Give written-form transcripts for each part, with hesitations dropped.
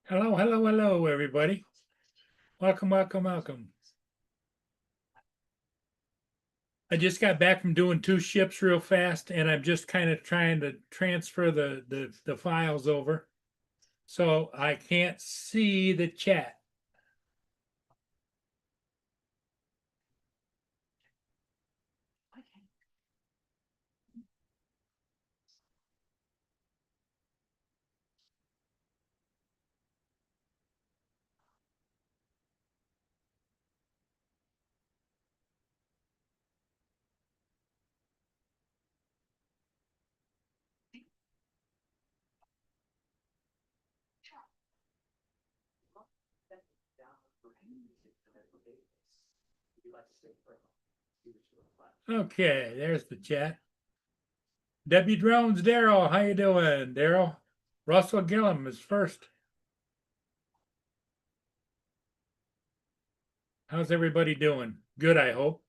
Hello, hello, hello, everybody. Welcome, welcome, welcome. I just got back from doing two ships real fast, and I'm just kind of trying to transfer the files over. So I can't see the chat. Okay, there's the chat. Debbie Drones, Daryl, how you doing, Daryl? Russell Gillum is first. How's everybody doing? Good, I hope.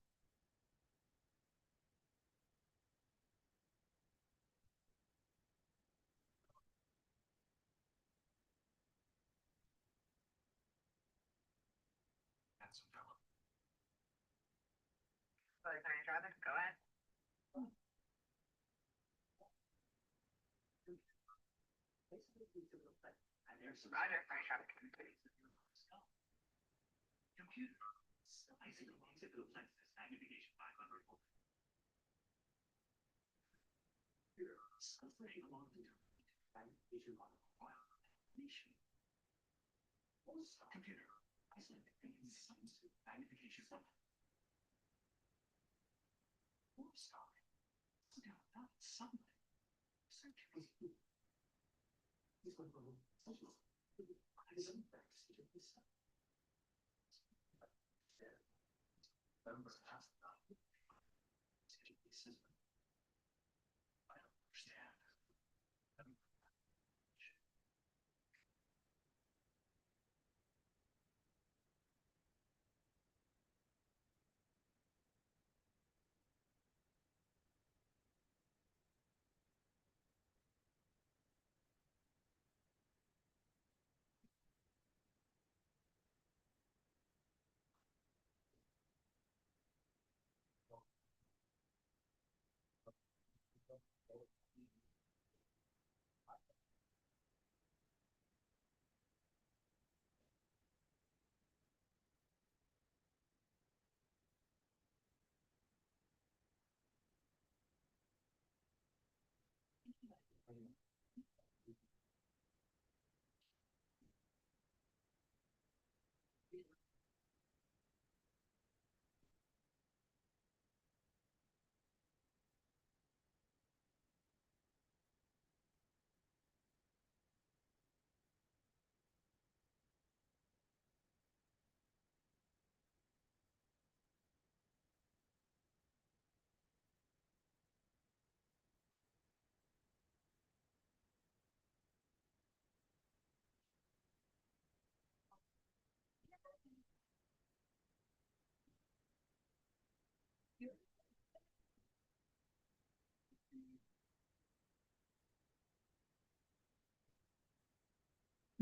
Go ahead. Roger, fire traffic.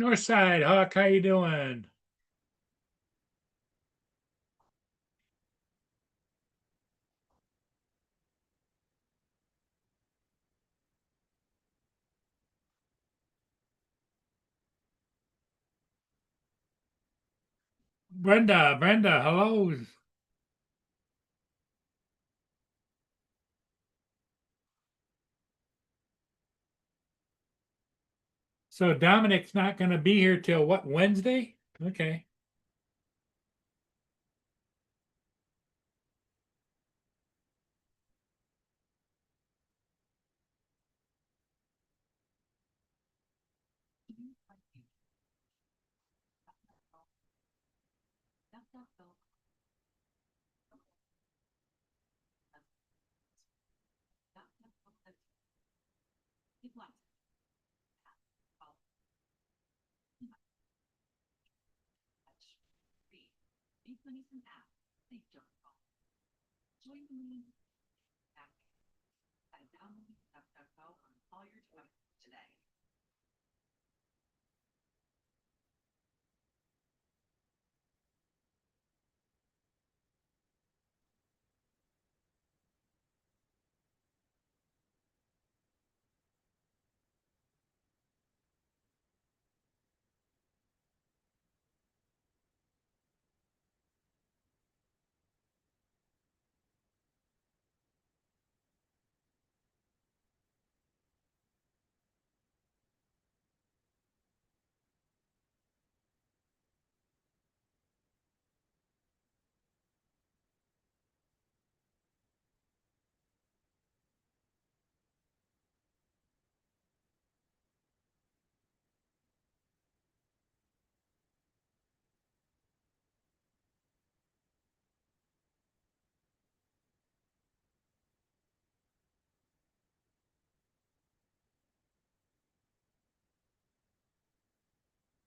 Northside, Hawk, how you doing? Brenda, hello. So Dominic's not going to be here till what, Wednesday? Okay.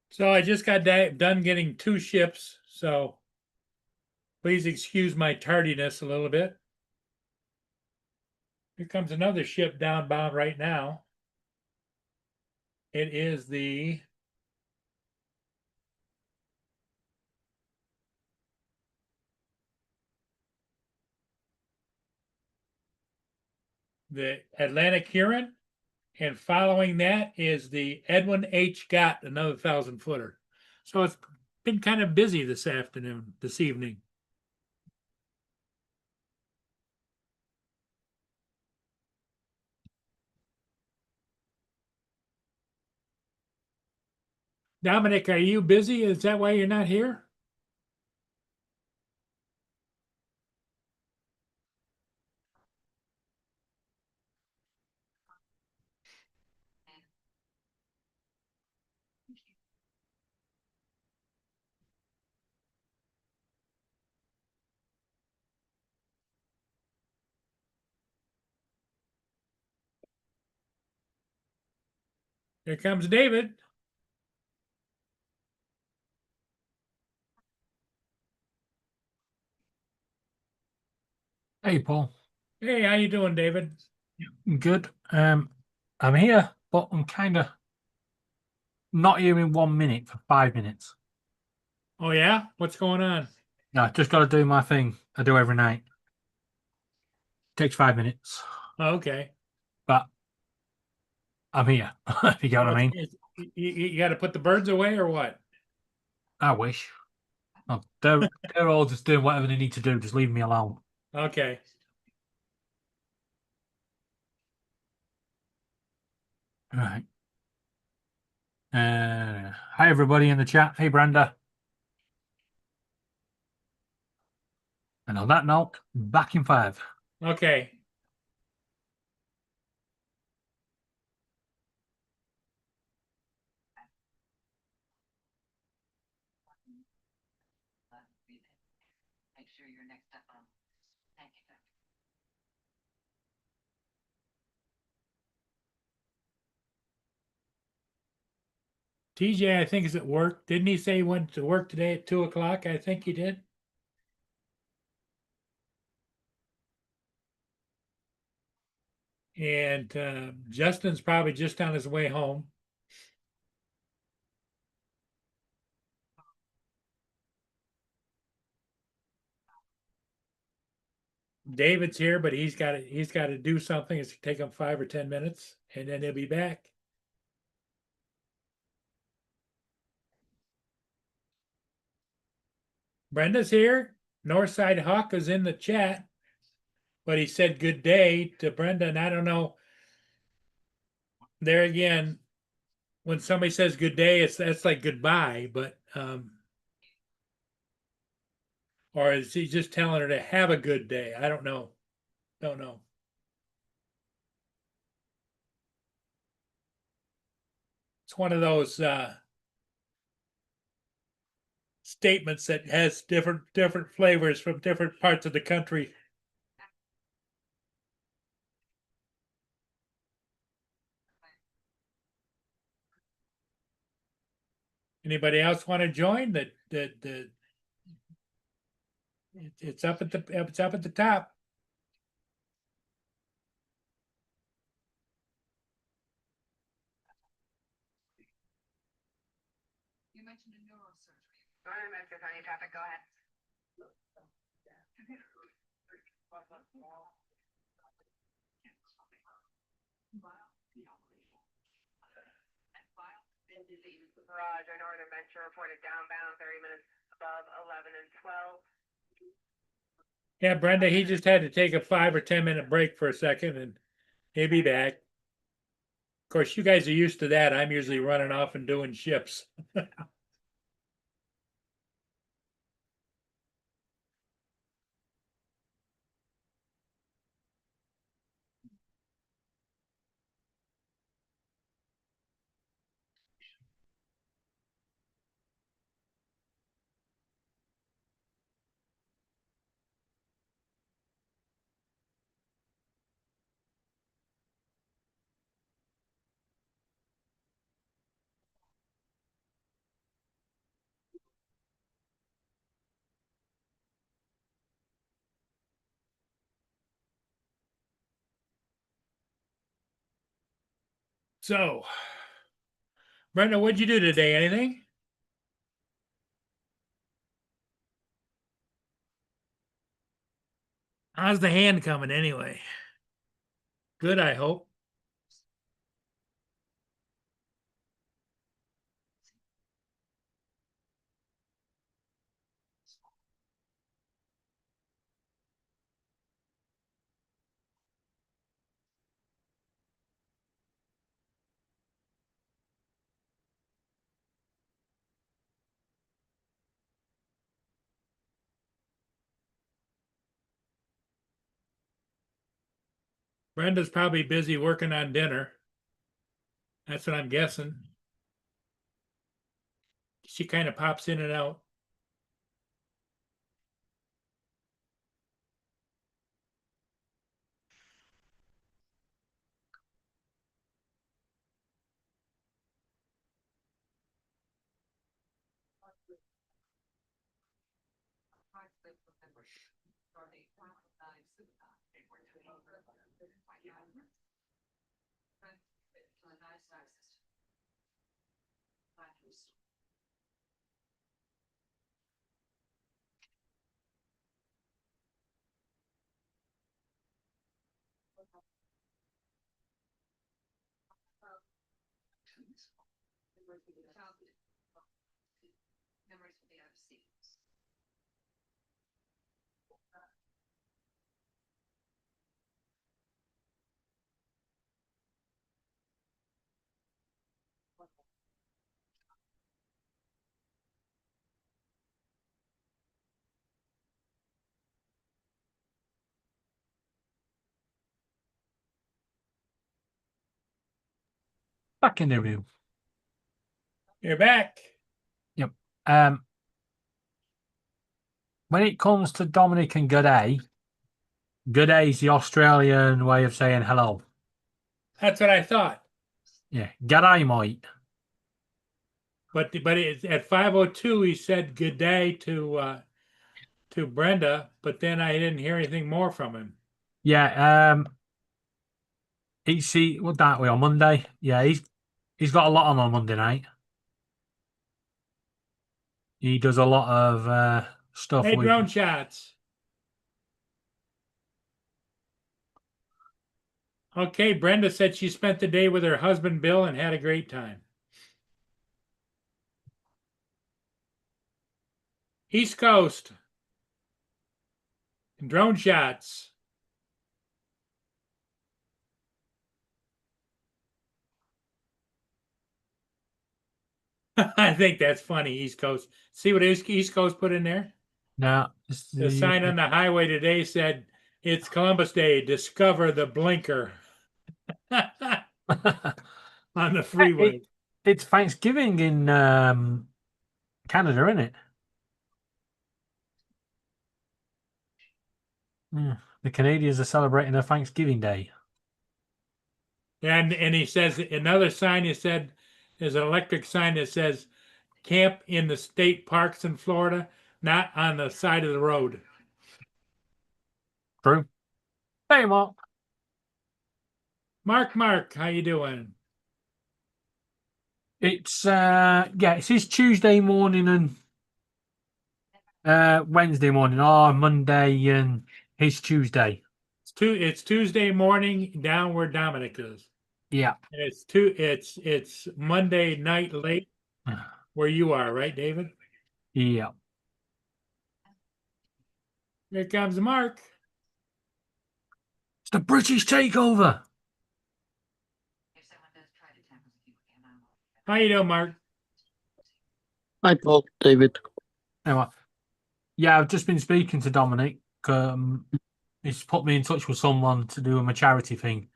So I just got done getting 2 ships, so please excuse my tardiness a little bit. Here comes another ship downbound right now. It is the Atlantic Huron, and following that is the Edwin H. Gott, another 1,000-footer. So it's been kind of busy this evening. Dominic, are you busy? Is that why you're not here? Here comes David. Hey, Paul. Hey, how you doing, David? Good. I'm here, but I'm kind of not here in 1 minute for 5 minutes. Oh yeah? What's going on? No, just got to do my thing I do every night. Takes 5 minutes, Oh, okay. but I'm here. If you get what I mean. You got to put the birds away or what? I wish. No, they're all just doing whatever they need to do. Just leave me alone. Okay. All right. Hi everybody in the chat. Hey Brenda. And on that note, back in 5. Okay. Make sure you're next up on. Thank you. TJ, I think is at work. Didn't he say he went to work today at 2 o'clock? I think he did. And Justin's probably just on his way home. David's here, but he's got to do something. It's take him 5 or 10 minutes, and then he'll be back. Brenda's here. Northside Hawk is in the chat, but he said good day to Brenda, and I don't know. There again, when somebody says good day, that's like goodbye, but or is he just telling her to have a good day? I don't know. Don't know. It's one of those statements that has different flavors from different parts of the country. Anybody else want to join? The It's up at the top. You mentioned a neurosurgery. Go ahead, Mr. County Traffic, go ahead. Roger, Northern Venture reported downbound 30 minutes above 11 and 12. Yeah, Brenda, he just had to take a 5 or 10 minute break for a second and he'll be back. Of course, you guys are used to that. I'm usually running off and doing ships. So, Brenda, what'd you do today? Anything? How's the hand coming anyway? Good, I hope. Brenda's probably busy working on dinner. That's what I'm guessing. She kind of pops in and out. Back in the room. You're back. Um, when it comes to Dominic and G'day is the Australian way of saying hello. That's what I thought. Yeah, G'day, mate. But it's at 5:02 he said good day to Brenda, but then I didn't hear anything more from him. Yeah, what aren't we on Monday? Yeah, he's got a lot on Monday night. He does a lot of stuff Hey, with drone shots. Okay, Brenda said she spent the day with her husband Bill and had a great time. East Coast. Drone shots. I think that's funny, East Coast. See what East Coast put in there? now. The sign on the highway today said, "It's Columbus Day. Discover the blinker." On the freeway. It's Thanksgiving in Canada, isn't it? The Canadians are celebrating their Thanksgiving Day. And he says another sign he said there's an electric sign that says camp in the state parks in Florida, not on the side of the road. True. Hey, Mark. Mark, how you doing? It's it's his Tuesday morning and Wednesday morning, or Monday and his Tuesday. It's Tuesday morning down where Dominic is. Yeah. And it's Monday night late where you are, right, David? Yeah. Here comes Mark. It's the British takeover. How you doing, Mark? Hi, Paul, David. Anyway, yeah, I've just been speaking to Dominic. He's put me in touch with someone to do a charity thing.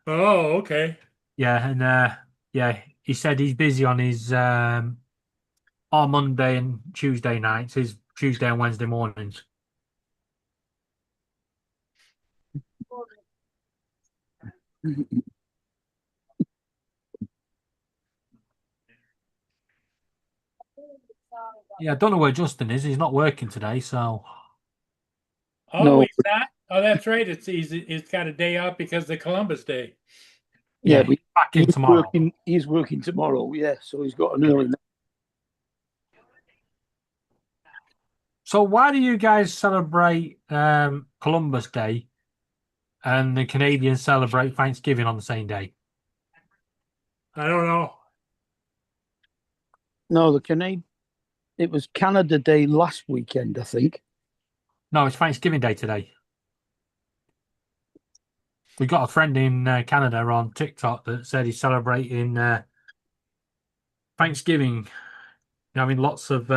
Oh, okay. Yeah, and he said he's busy on his on Monday and Tuesday nights, his Tuesday and Wednesday mornings. Yeah, I don't know where Justin is. He's not working today, so Oh, No. he's not? Oh, that's right. It's got a day off because of Columbus Day. Yeah, he's but back in he's tomorrow. working. He's working tomorrow. Yeah, so he's got an early night. So why do you guys celebrate Columbus Day and the Canadians celebrate Thanksgiving on the same day? I don't know. No, the Canadian. It was Canada Day last weekend, I think. No, it's Thanksgiving Day today. We got a friend in Canada on TikTok that said he's celebrating Thanksgiving. Having lots of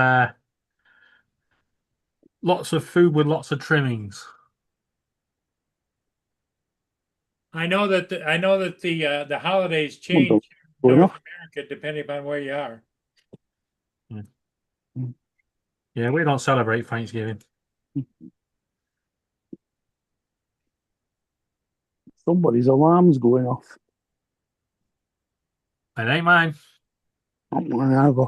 food with lots of trimmings. I know that the holidays Well, change fair in North enough. America depending upon where you are. Yeah, we don't celebrate Thanksgiving. Somebody's alarm's going off. It ain't mine. Not mine either.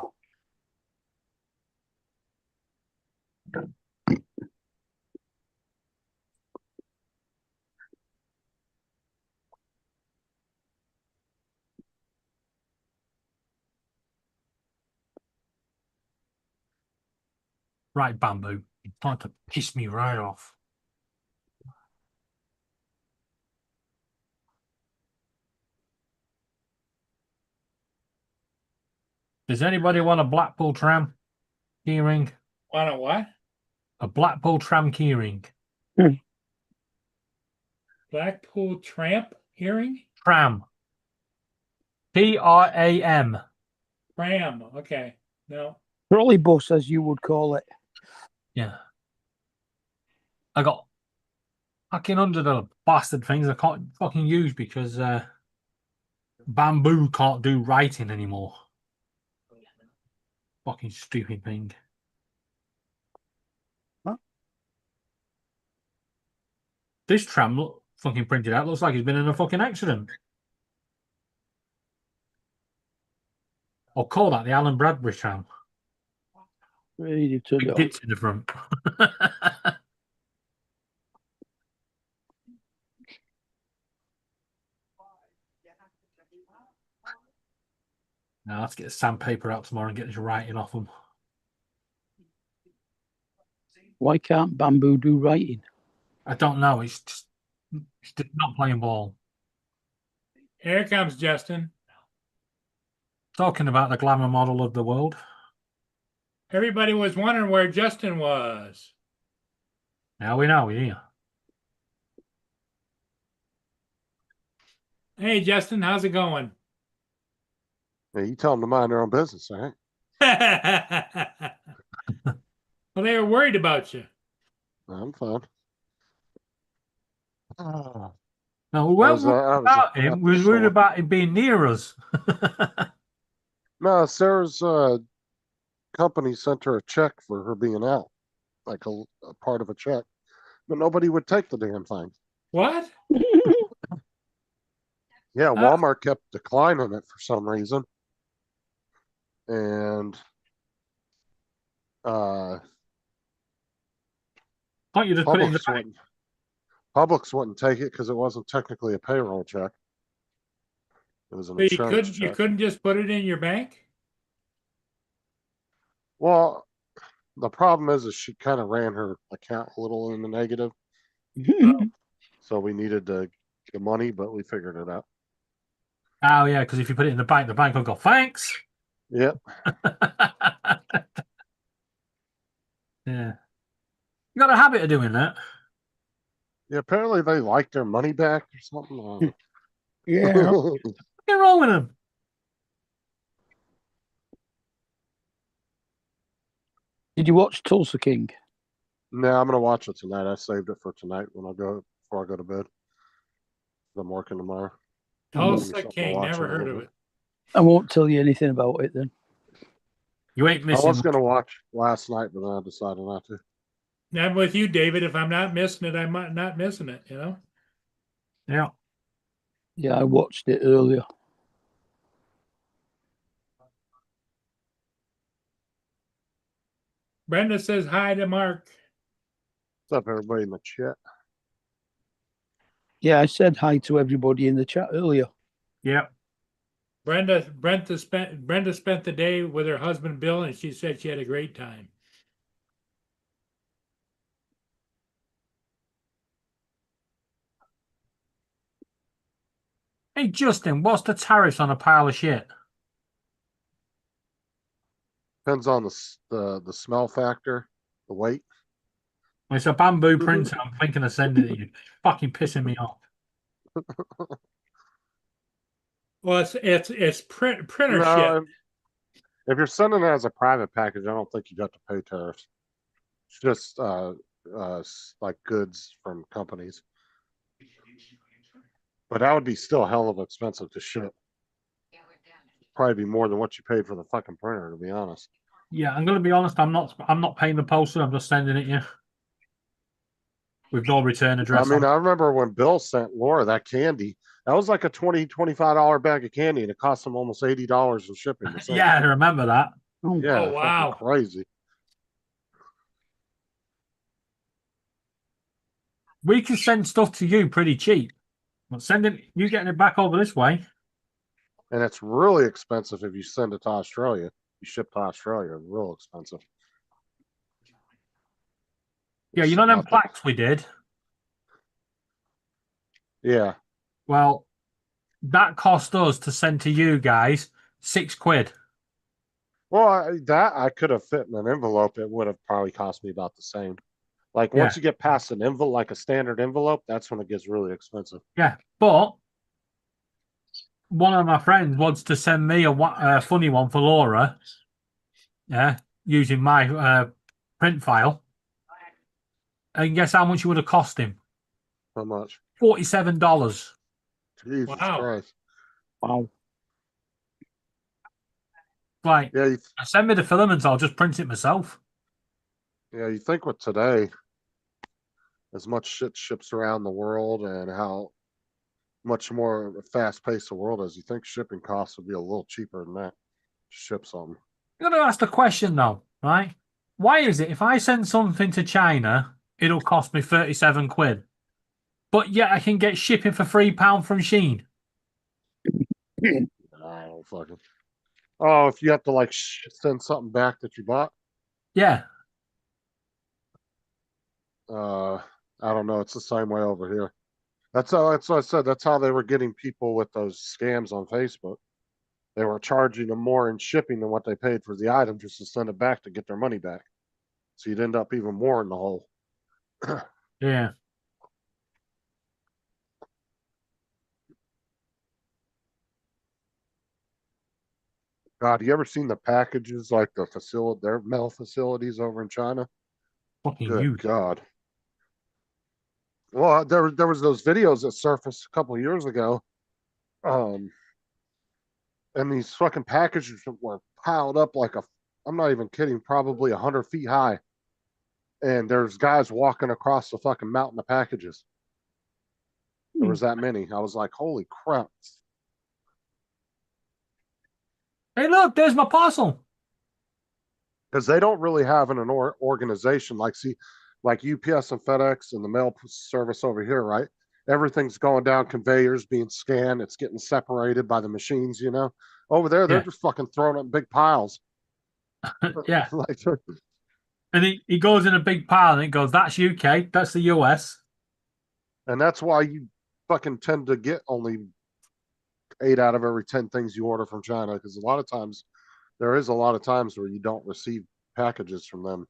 Right, Bamboo. You're trying to piss me right off. Does anybody want a Blackpool tram keyring? Want a what? A Blackpool tram keyring. Blackpool Tramp hearing? Tram. Tram. Tram. Okay. No. Trolley bus, as you would call it. Yeah. I got fucking under the bastard things I can't fucking use because Bamboo can't do writing anymore. Fucking stupid thing. Huh? This tram fucking printed out looks like it's been in a fucking accident. Or call that the Alan Bradbury tram. Really to Big go. dits in the front. Now let's get the sandpaper out tomorrow and get this writing off them. Why can't Bamboo do writing? I don't know. It's just not playing ball. Here comes Justin. Talking about the glamour model of the world. Everybody was wondering where Justin was. Now we know, yeah. Hey, Justin, how's it going? Yeah, you tell them to mind their own business, all right? Well, they were worried about you. I'm fine. Ah, No, we weren't I was, worried about him. We was worried about him being near us. no, Sarah's company sent her a check for her being out, like a part of a check, but nobody would take the damn thing. What? Yeah, Walmart kept declining it for some reason, and Can't you just put it in the Publix bank? wouldn't. Publix wouldn't take it because it wasn't technically a payroll check. It was an So you insurance couldn't, you check. couldn't just put it in your bank? Well, the problem is she kind of ran her account a little in the negative, so we needed the money, but we figured it out. Oh yeah, because if you put it in the bank will go thanks. Yep. Yeah, you got a habit of doing that. Yeah. Apparently they like their money back or something. Yeah. What's wrong with them? Did you watch Tulsa King? No, I'm gonna watch it tonight. I saved it for tonight when I go before I go to bed. I'm working tomorrow. Tulsa something to King, watch never a little heard of bit. it. I won't tell you anything about it then. You ain't I missing. was gonna watch last night, but then I decided not to. I'm with you, David. If I'm not missing it, I'm not missing it, you know? Yeah. Yeah, I watched it earlier. Brenda says hi to Mark. What's up, everybody in the chat? Yeah, I said hi to everybody in the chat earlier. Yep. Brenda spent the day with her husband Bill, and she said she had a great time. Hey Justin, what's the tariffs on a pile of shit? Depends on the smell factor, the weight. It's a bamboo printer. I'm thinking of sending it to you. Fucking pissing me off. Well, it's printer shit. No, if you're sending it as a private package, I don't think you got to pay tariffs. It's just like goods from companies. But that would be still hell of expensive to ship. Probably be more than what you paid for the fucking printer, to be honest. Yeah, I'm gonna be honest. I'm not paying the postage. I'm just sending it you with no return address. I mean, I remember when Bill sent Laura that candy. That was like a $20-$25 bag of candy, and it cost him almost $80 in shipping. Yeah, I remember that. Yeah, Oh, wow. fucking crazy. We can send stuff to you pretty cheap, but sending you getting it back over this way. And it's really expensive if you send it to Australia. You ship to Australia, real expensive. Yeah, you know them plaques we did. Yeah. Well, that cost us to send to you guys £6. Well, I could have fit in an envelope. It would have probably cost me about the same. Like Yeah. once you get past an envelope, like a standard envelope, that's when it gets really expensive. Yeah, but one of my friends wants to send me a funny one for Laura. Yeah, using my print file. And guess how much it would have cost him? How much? $47. Jesus Wow. Christ. Wow. Like, Yeah, send me the filaments, I'll just print it myself. yeah. You think with today, as much shit ships around the world and how much more fast-paced the world is, you think shipping costs would be a little cheaper than that to ship something. You're going to ask the question, though, right? Why is it if I send something to China, it'll cost me £37, but yet I can get shipping for £3 from Shein? I don't fucking. Oh, if you have to like send something back that you bought, Yeah. I don't know. It's the same way over here. That's what I said. That's how they were getting people with those scams on Facebook. They were charging them more in shipping than what they paid for the item just to send it back to get their money back. So you'd end up even more in the hole. Yeah. God, you ever seen the packages like their mail facilities over in China? Fucking Good huge. God. Well, there was those videos that surfaced a couple of years ago. And these fucking packages were piled up like I'm not even kidding, probably 100 feet high. And there's guys walking across the fucking mountain of packages. There was that many. I was like, holy crap. Hey, look, there's my parcel. Because they don't really have an organization. Like, see, like UPS and FedEx and the mail service over here, right? Everything's going down conveyors, being scanned. It's getting separated by the machines, you know. Over there, they're Yeah. just fucking throwing it in big piles. Yeah. Like, And he goes in a big pile and it goes, that's UK, that's the US. and that's why you fucking tend to get only 8 out of every 10 things you order from China, because a lot of times there is a lot of times where you don't receive packages from them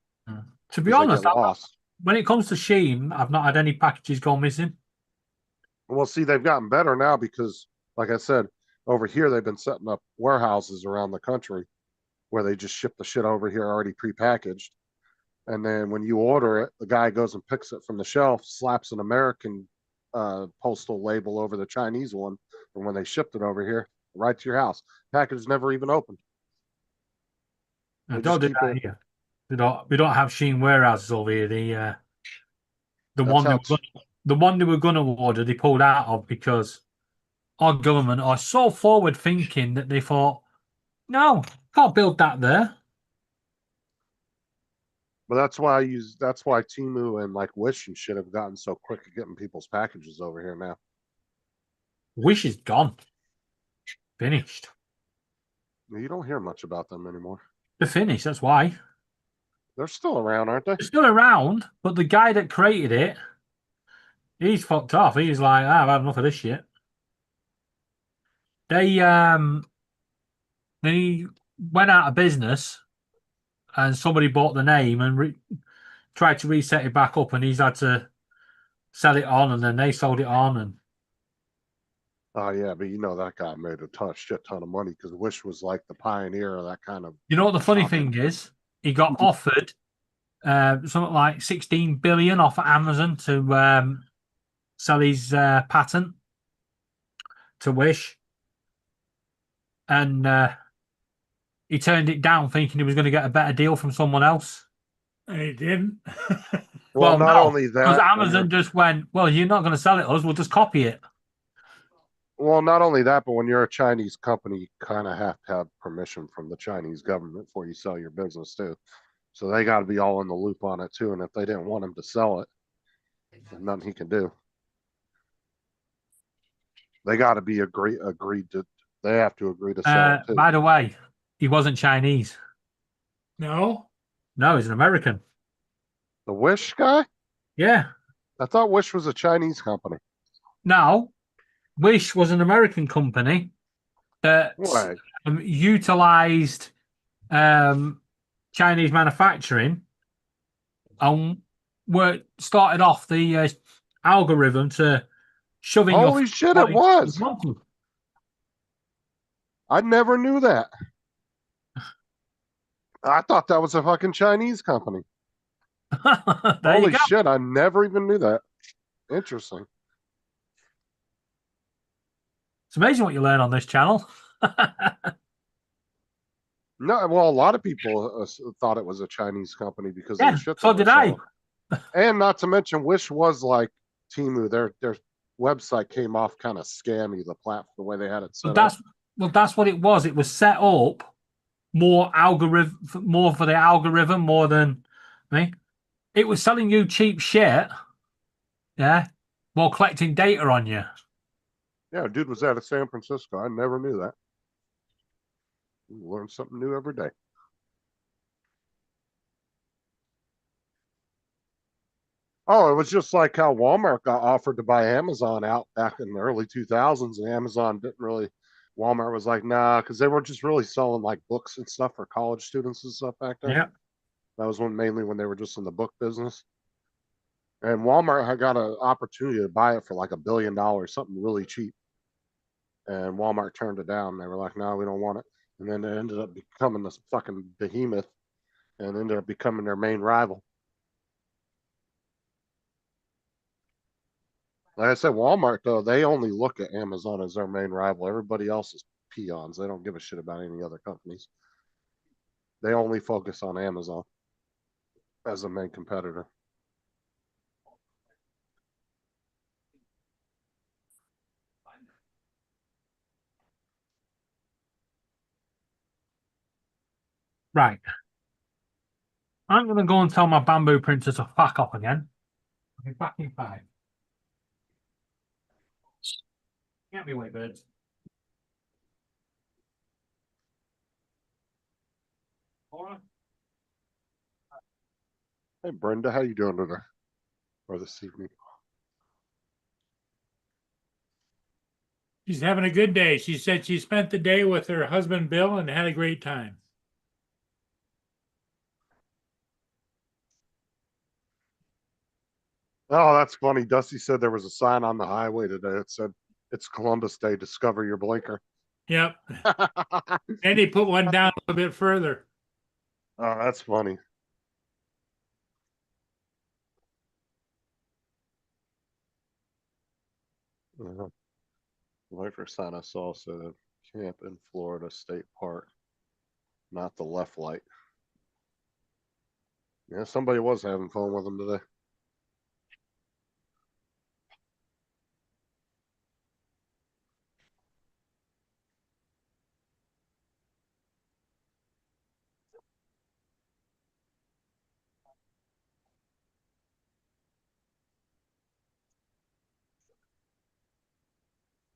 To be because they honest, get lost. when it comes to Shein, I've not had any packages go missing. Well, see, they've gotten better now because, like I said, over here they've been setting up warehouses around the country where they just ship the shit over here already prepackaged. And then when you order it, the guy goes and picks it from the shelf, slaps an American postal label over the Chinese one, and when they shipped it over here, right to your house. Package never even opened. I They don't just do keep that it. here. We don't have Shein warehouses over here. The That's one how the one they were going to order, they pulled out of because our government are so forward thinking that they thought, no, can't build that there. But that's why I use. That's why Timu and like Wish and shit have gotten so quick at getting people's packages over here now. Wish is gone, finished. You don't hear much about them anymore. They're finished. That's why They're still around, aren't they? they're still around, but the guy that created it, he's fucked off. He's like, I've had enough of this shit. They went out of business, and somebody bought the name and tried to reset it back up, and he's had to sell it on, and then they sold it on, and Oh yeah, but you know that guy made a shit ton of money because Wish was like the pioneer of that kind of. you know what the funny shopping. thing is? He got offered something like 16 billion off of Amazon to sell his patent to Wish, and he turned it down, thinking he was going to get a better deal from someone else. I didn't. Well, not no, only because that, Amazon just went, well, you're not going to sell it us, we'll just copy it. well, not only that, but when you're a Chinese company, you kind of have to have permission from the Chinese government before you sell your business too. So they got to be all in the loop on it too. And if they didn't want him to sell it, there's nothing he can do. They got to be agreed to. They have to agree to sell it too. By the way, he wasn't Chinese. No, No, he's an American. The Wish guy? Yeah. I thought Wish was a Chinese company. Now, Wish was an American company that Why? utilized Chinese manufacturing and started off the algorithm to shoving Holy your shit, body it was. onto. I never knew that. I thought that was a fucking Chinese company. There you Holy go. shit, I never even knew that. Interesting. It's amazing what you learn on this channel. No, well, a lot of people thought it was a Chinese company because of Yeah, the shit. so they were did I. selling. And not to mention, Wish was like Timu. Their website came off kind of scammy. The platform, the way they had it set up. That's what it was. It was set up more for the algorithm more than me. It was selling you cheap shit, yeah, while collecting data on you. Yeah, dude was out of San Francisco. I never knew that. You learn something new every day. Oh, it was just like how Walmart got offered to buy Amazon out back in the early 2000s, and Amazon didn't really. Walmart was like, nah, because they were just really selling like books and stuff for college students and stuff back then. Yeah. That was mainly when they were just in the book business. And Walmart had got an opportunity to buy it for like $1 billion, something really cheap. And Walmart turned it down. They were like, no, we don't want it. And then it ended up becoming this fucking behemoth and ended up becoming their main rival. Like I said, Walmart, though, they only look at Amazon as their main rival. Everybody else is peons. They don't give a shit about any other companies. They only focus on Amazon as a main competitor. Right. I'm gonna go and tell my bamboo printer to fuck off again. I'll be back in 5. Can't be wait, birds. Laura? Hey Brenda, how you doing today? Or this evening? She's having a good day. She said she spent the day with her husband Bill and had a great time. Oh, that's funny. Dusty said there was a sign on the highway today that said it's Columbus Day, discover your blinker. Yep. And he put one down a little bit further. Oh, that's funny. The very first sign I saw said camp in Florida State Park, not the left light. Yeah, somebody was having fun with them today.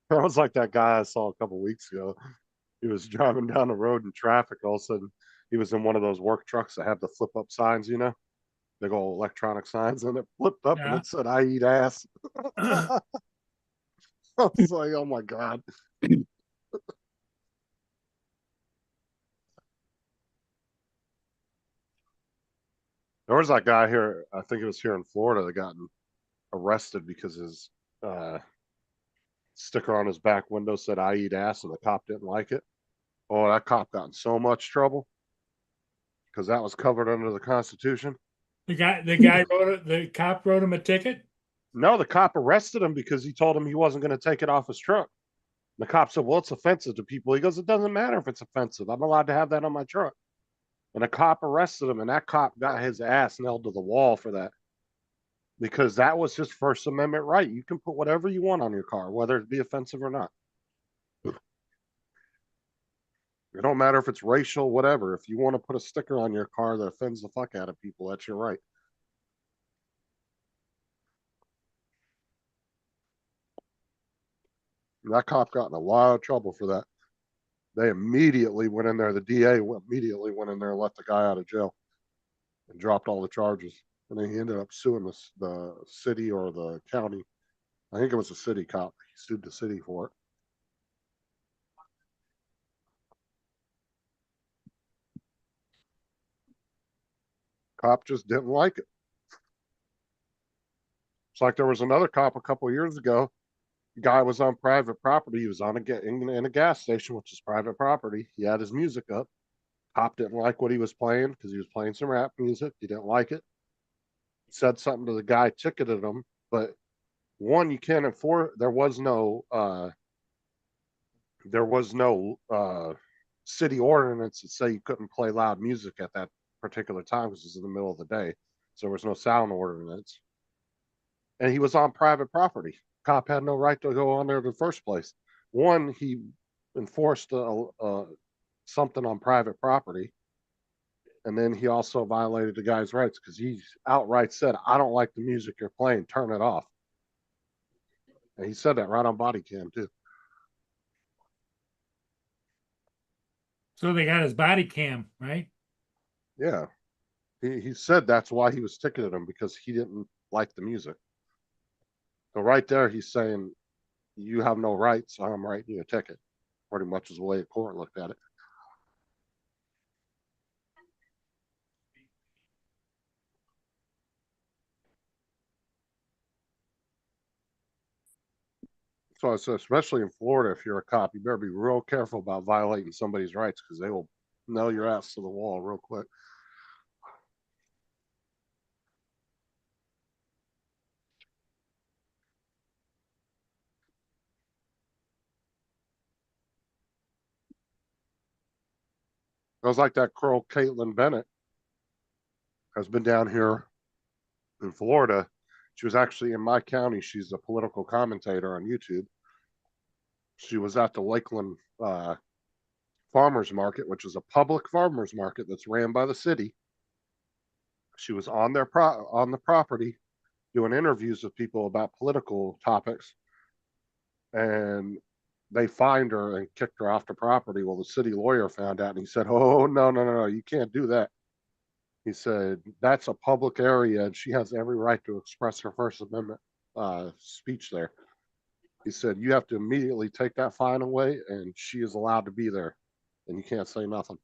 That was like that guy I saw a couple weeks ago. He was driving down the road in traffic. All of a sudden, he was in one of those work trucks that have the flip up signs, you know, big old electronic signs, and it flipped up and Yeah. it said, I eat ass. I was like, oh my God. There was that guy here, I think it was here in Florida, that got arrested because his sticker on his back window said, I eat ass, and the cop didn't like it. Oh, that cop got in so much trouble because that was covered under the Constitution. The guy the cop wrote him a ticket. No, the cop arrested him because he told him he wasn't going to take it off his truck. The cop said, well, it's offensive to people. He goes, it doesn't matter if it's offensive. I'm allowed to have that on my truck. And the cop arrested him, and that cop got his ass nailed to the wall for that because that was his First Amendment right. You can put whatever you want on your car, whether it be offensive or not. It don't matter if it's racial, whatever. If you want to put a sticker on your car that offends the fuck out of people, that's your right. And that cop got in a lot of trouble for that. They immediately went in there. The DA immediately went in there and let the guy out of jail and dropped all the charges. And then he ended up suing the city or the county. I think it was a city cop. He sued the city for it. Cop just didn't like it. It's like there was another cop a couple years ago. The guy was on private property. He was on in a gas station, which is private property. He had his music up. Cop didn't like what he was playing because he was playing some rap music. He didn't like it. He said something to the guy, ticketed him. But one, you can't enforce. There was no city ordinance that say you couldn't play loud music at that particular time because it's in the middle of the day. So there was no sound ordinance. And he was on private property. Cop had no right to go on there in the first place. One, he enforced something on private property. And then he also violated the guy's rights because he outright said, I don't like the music you're playing, turn it off. And he said that right on body cam too. So they got his body cam, right? Yeah. He said that's why he was ticketing him because he didn't like the music. So right there, he's saying, you have no rights, so I'm writing you a ticket. Pretty much is the way the court looked at it. So I said, especially in Florida, if you're a cop, you better be real careful about violating somebody's rights because they will nail your ass to the wall real quick. I was like that girl, Caitlin Bennett, has been down here in Florida. She was actually in my county. She's a political commentator on YouTube. She was at the Lakeland farmers market, which is a public farmers market that's ran by the city. She was on on the property doing interviews with people about political topics, and they fined her and kicked her off the property. Well, the city lawyer found out, and he said, "Oh, no, no, no, no, you can't do that." He said, "That's a public area, and she has every right to express her First Amendment speech there." He said, "You have to immediately take that fine away, and she is allowed to be there, and you can't say nothing."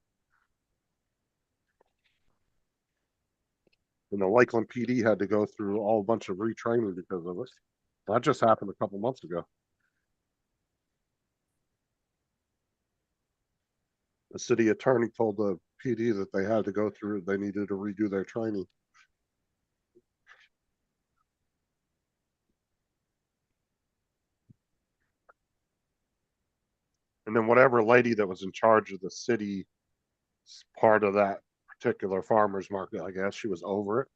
And the Lakeland PD had to go through all a bunch of retraining because of it. That just happened a couple months ago. The city attorney told the PD that they had to go through, they needed to redo their training. And then whatever lady that was in charge of the city part of that particular farmer's market, I guess she was over it.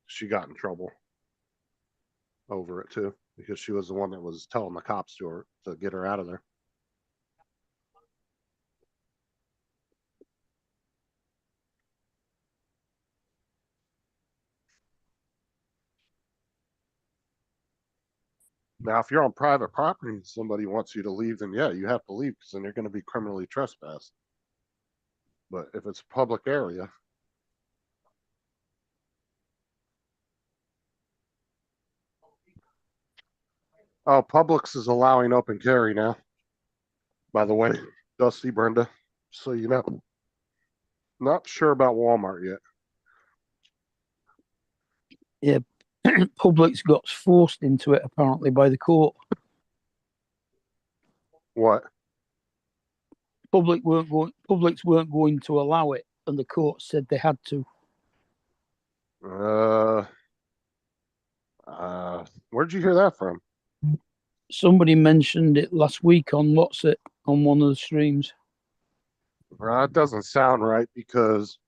She got in trouble over it too, because she was the one that was telling the cops to her to get her out of there. Now, if you're on private property and somebody wants you to leave, then yeah, you have to leave because then you're going to be criminally trespassed. But if it's a public area, oh, Publix is allowing open carry now. By the way, Dusty, Brenda, so you know. Not sure about Walmart yet. Publix got forced into it apparently by the court. What? Publix weren't going to allow it, and the court said they had to. Where'd you hear that from? Somebody mentioned it last week on on one of the streams. That doesn't sound right because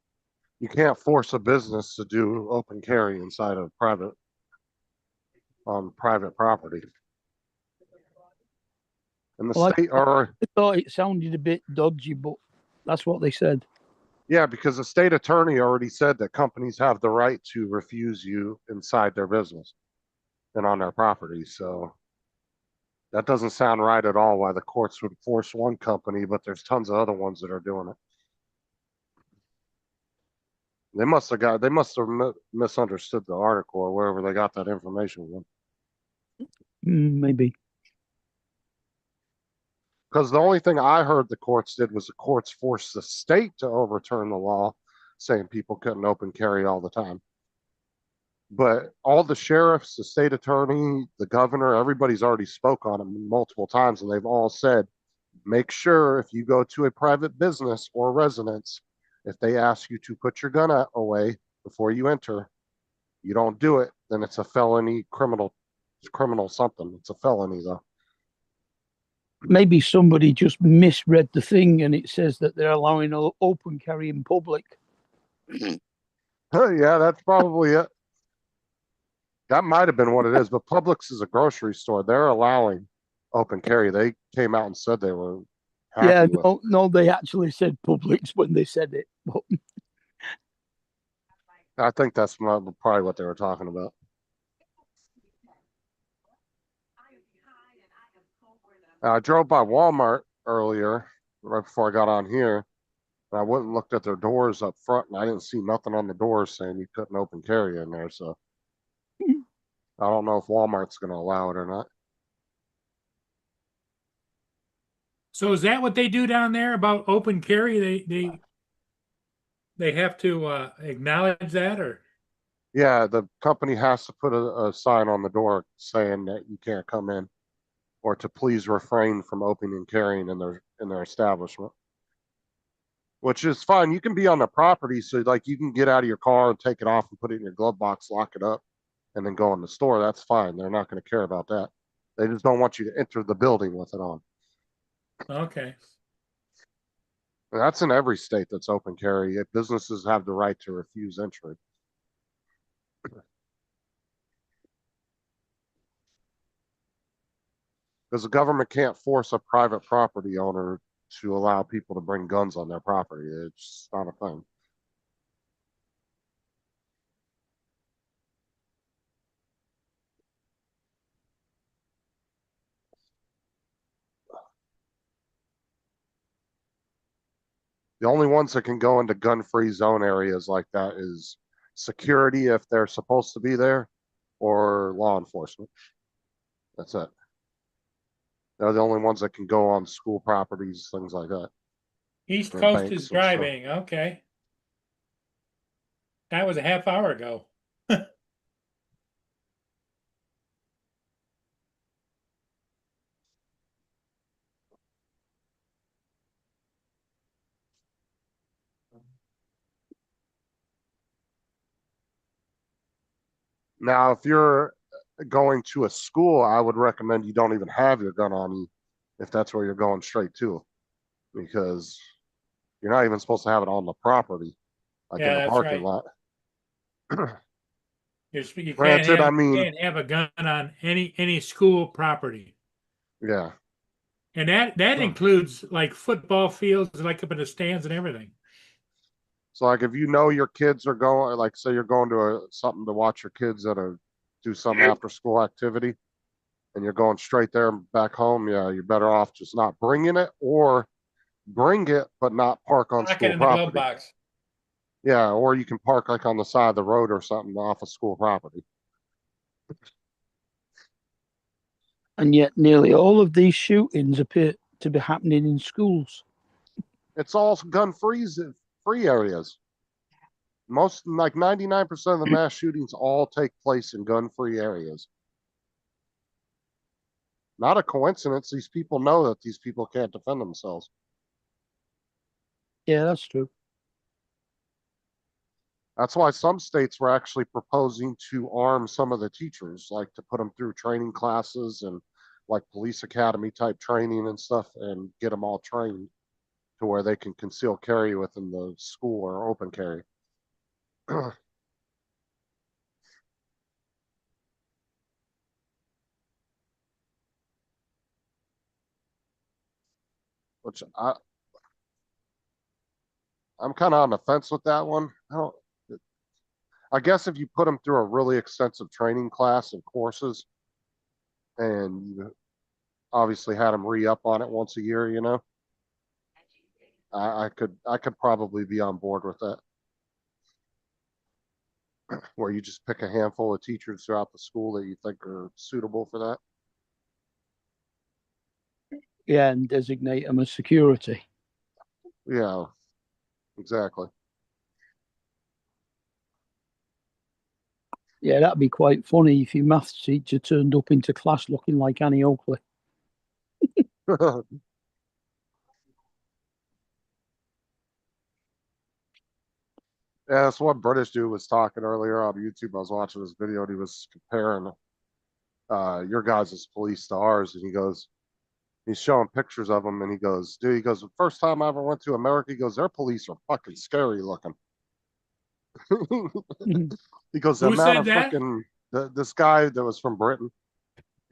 you can't force a business to do open carry inside of on private property. And the Well, state are, I thought it sounded a bit dodgy, but that's what they said. yeah, because the state attorney already said that companies have the right to refuse you inside their business and on their property. So that doesn't sound right at all why the courts would force one company, but there's tons of other ones that are doing it. They must have misunderstood the article or wherever they got that information from. Maybe. Because the only thing I heard the courts did was the courts forced the state to overturn the law, saying people couldn't open carry all the time. But all the sheriffs, the state attorney, the governor, everybody's already spoke on it multiple times, and they've all said, make sure if you go to a private business or residence, if they ask you to put your gun away before you enter, you don't do it, then it's a felony criminal something. It's a felony though. Maybe somebody just misread the thing, and it says that they're allowing open carry in public. Yeah, that's probably it. That might have been what it is, but Publix is a grocery store. They're allowing open carry. They came out and said they were happy with. No, they actually said Publix when they said it. But I think that's probably what they were talking about. I drove by Walmart earlier, right before I got on here, and I went and looked at their doors up front, and I didn't see nothing on the doors saying you couldn't open carry in there. So I don't know if Walmart's going to allow it or not. So is that what they do down there about open carry? They have to acknowledge that, or? Yeah, the company has to put a sign on the door saying that you can't come in, or to please refrain from opening and carrying in their establishment. Which is fine. You can be on the property, so like you can get out of your car and take it off and put it in your glove box, lock it up, and then go in the store. That's fine. They're not going to care about that. They just don't want you to enter the building with it on. Okay. And that's in every state that's open carry. Businesses have the right to refuse entry. Because the government can't force a private property owner to allow people to bring guns on their property. It's not a thing. The only ones that can go into gun-free zone areas like that is security if they're supposed to be there, or law enforcement. That's it. They're the only ones that can go on school properties, things like that. East or Coast banks is and stuff. driving, okay. That was a half hour ago. Now, if you're going to a school, I would recommend you don't even have your gun on you if that's where you're going straight to, because you're not even supposed to have it on the property, like Yeah, in the that's parking right. lot. You Granted, I mean, can't have a gun on any school property. yeah. And that includes like football fields, like up in the stands and everything. So, like, if you know your kids are going, like, say you're going to something to watch your kids at do some after school activity, and you're going straight there and back home, yeah, you're better off just not bringing it, or bring it but not park on Lock it school in the glove property. box. Yeah, or you can park like on the side of the road or something off of school property. And yet, nearly all of these shootings appear to be happening in schools. It's all gun free areas. Most, like 99% of the mass shootings all take place in gun free areas. Not a coincidence. These people know that these people can't defend themselves. Yeah, that's true. That's why some states were actually proposing to arm some of the teachers, like to put them through training classes and like police academy type training and stuff, and get them all trained to where they can conceal carry within the school or open carry. Which I'm kind of on the fence with that one. I guess if you put them through a really extensive training class and courses, and you obviously had them re-up on it once a year, I could probably be on board with that. Where you just pick a handful of teachers throughout the school that you think are suitable for that. Yeah, and designate them as security. Yeah, exactly. Yeah, that'd be quite funny if your maths teacher turned up into class looking like Annie Oakley. Yeah, that's what British dude was talking earlier on YouTube. I was watching this video and he was comparing your guys' police to ours, and he's showing pictures of them, and he goes, dude, he goes, the first time I ever went to America, he goes, their police are fucking scary looking. He goes, the Who amount said of that? freaking this guy that was from Britain.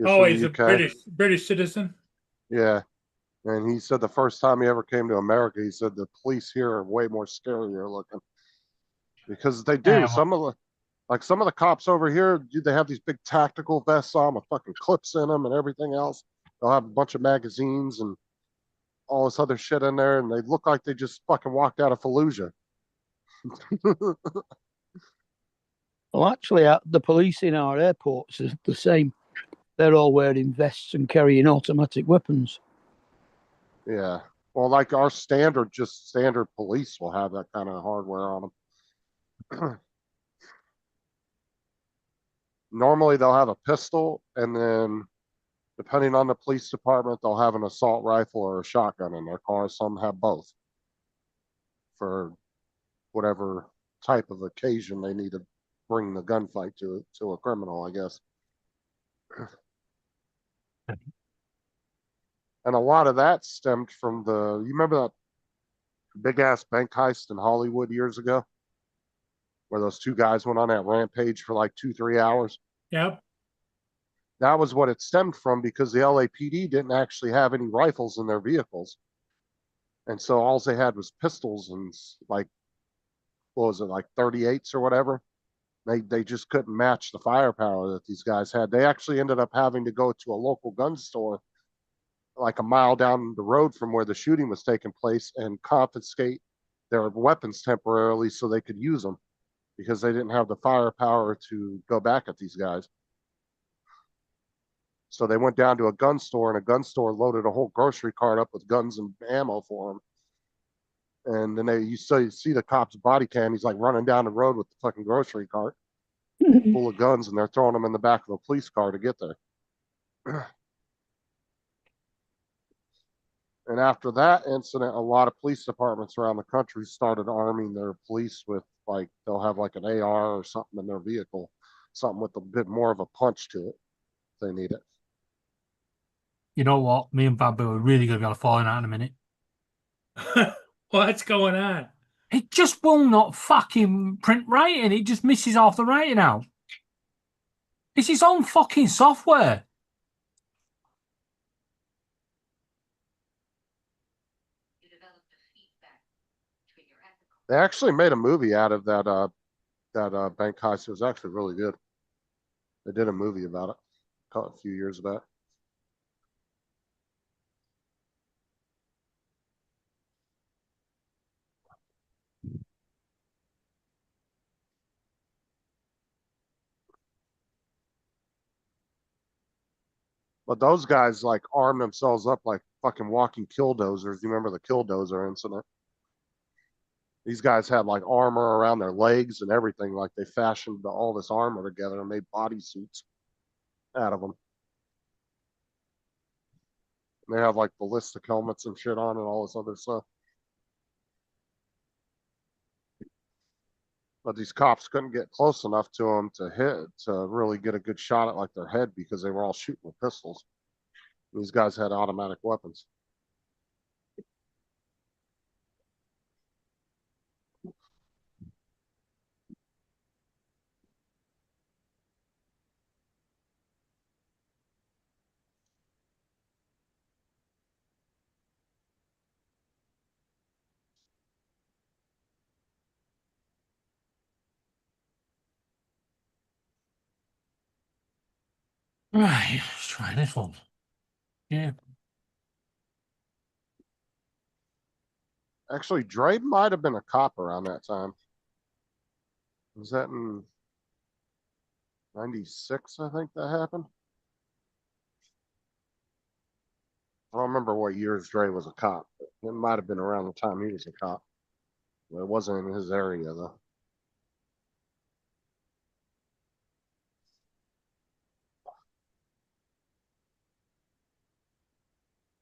Oh, from he's the a UK. British citizen. Yeah. And he said the first time he ever came to America, he said the police here are way more scarier looking. Because they do. Yeah, Some of the cops over here, dude, they have these big tactical vests on with fucking clips in them and everything else. They'll have a bunch of magazines and all this other shit in there, and they look like they just fucking walked out of Fallujah. Well, actually, the police in our airports are the same. They're all wearing vests and carrying automatic weapons. Yeah. Well, like our standard police will have that kind of hardware on them. Normally, they'll have a pistol, and then depending on the police department, they'll have an assault rifle or a shotgun in their car. Some have both for whatever type of occasion they need to bring the gunfight to a criminal, I guess. And a lot of that stemmed from you remember that big ass bank heist in Hollywood years ago, where those two guys went on that rampage for like 2-3 hours? Yep. That was what it stemmed from, because the LAPD didn't actually have any rifles in their vehicles. And so all they had was pistols and like, what was it, like 38s or whatever. They just couldn't match the firepower that these guys had. They actually ended up having to go to a local gun store like a mile down the road from where the shooting was taking place and confiscate their weapons temporarily so they could use them because they didn't have the firepower to go back at these guys. So they went down to a gun store, and a gun store loaded a whole grocery cart up with guns and ammo for them. And then you see the cop's body cam. He's like running down the road with the fucking grocery cart full of guns, and they're throwing them in the back of a police car to get there. And after that incident, a lot of police departments around the country started arming their police with, like, they'll have like an AR or something in their vehicle, something with a bit more of a punch to it if they need it. You know what? Me and Bamboo are really going to be on a falling out in a minute. What's going on? It just will not fucking print writing. It just misses off the writing out. It's its own fucking software. They actually made a movie out of that bank heist. It was actually really good. They did a movie about it a few years back. But those guys like arm themselves up like fucking walking killdozers. You remember the killdozer incident? These guys had like armor around their legs and everything. Like they fashioned all this armor together and made bodysuits out of them. And they have like ballistic helmets and shit on and all this other stuff. But these cops couldn't get close enough to them to really get a good shot at like their head because they were all shooting with pistols. These guys had automatic weapons. Right, let's try this one. Yeah. Actually, Dre might have been a cop around that time. Was that in 96? I think that happened. I don't remember what years Dre was a cop, but it might have been around the time he was a cop. But it wasn't in his area though.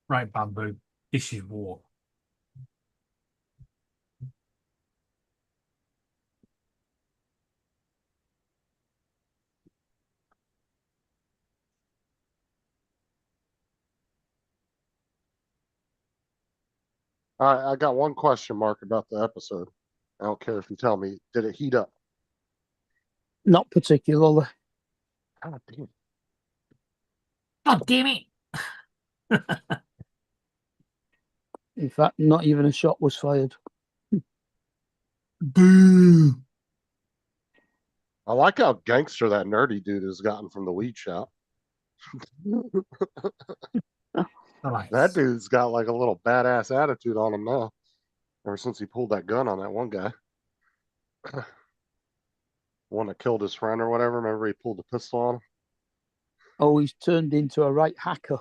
Right, Bamboo. This is war. All right, I got one question mark about the episode. I don't care if you tell me. Did it heat up? Not particularly. God damn. God damn it. In fact, not even a shot was fired. Boo. I like how gangster that nerdy dude has gotten from the weed shop. Nice. That dude's got like a little badass attitude on him now. Ever since he pulled that gun on that one guy. One that killed his friend or whatever. Remember he pulled the pistol on him? Oh, he's turned into a right hacker.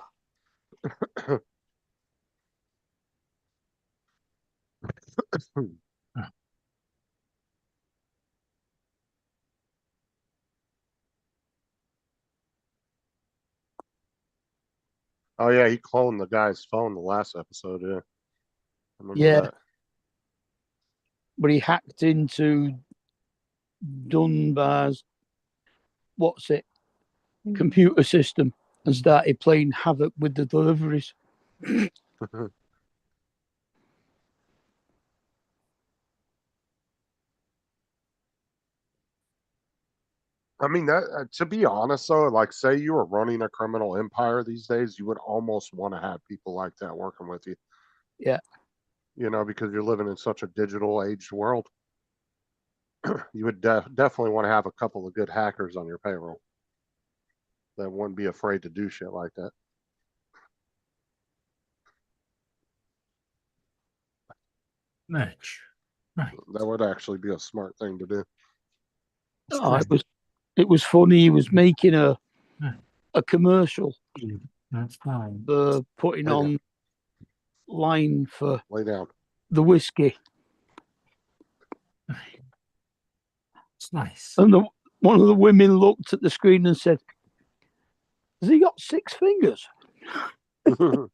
Oh yeah, he cloned the guy's phone the last episode. Yeah, I remember Yeah. that. But he hacked into Dunbar's, what's it, computer system and started playing havoc with the deliveries. I mean, that to be honest though, like say you were running a criminal empire these days, you would almost want to have people like that working with you. Yeah. You know, because you're living in such a digital aged world. You would definitely want to have a couple of good hackers on your payroll that wouldn't be afraid to do shit like that. Mitch. Right. That would actually be a smart thing to do. Oh, it was funny. He was making a commercial That's fine. for putting Lay down. on line for Lay down. the whiskey, It's nice. and one of the women looked at the screen and said, "Has he got 6 fingers?" Oh,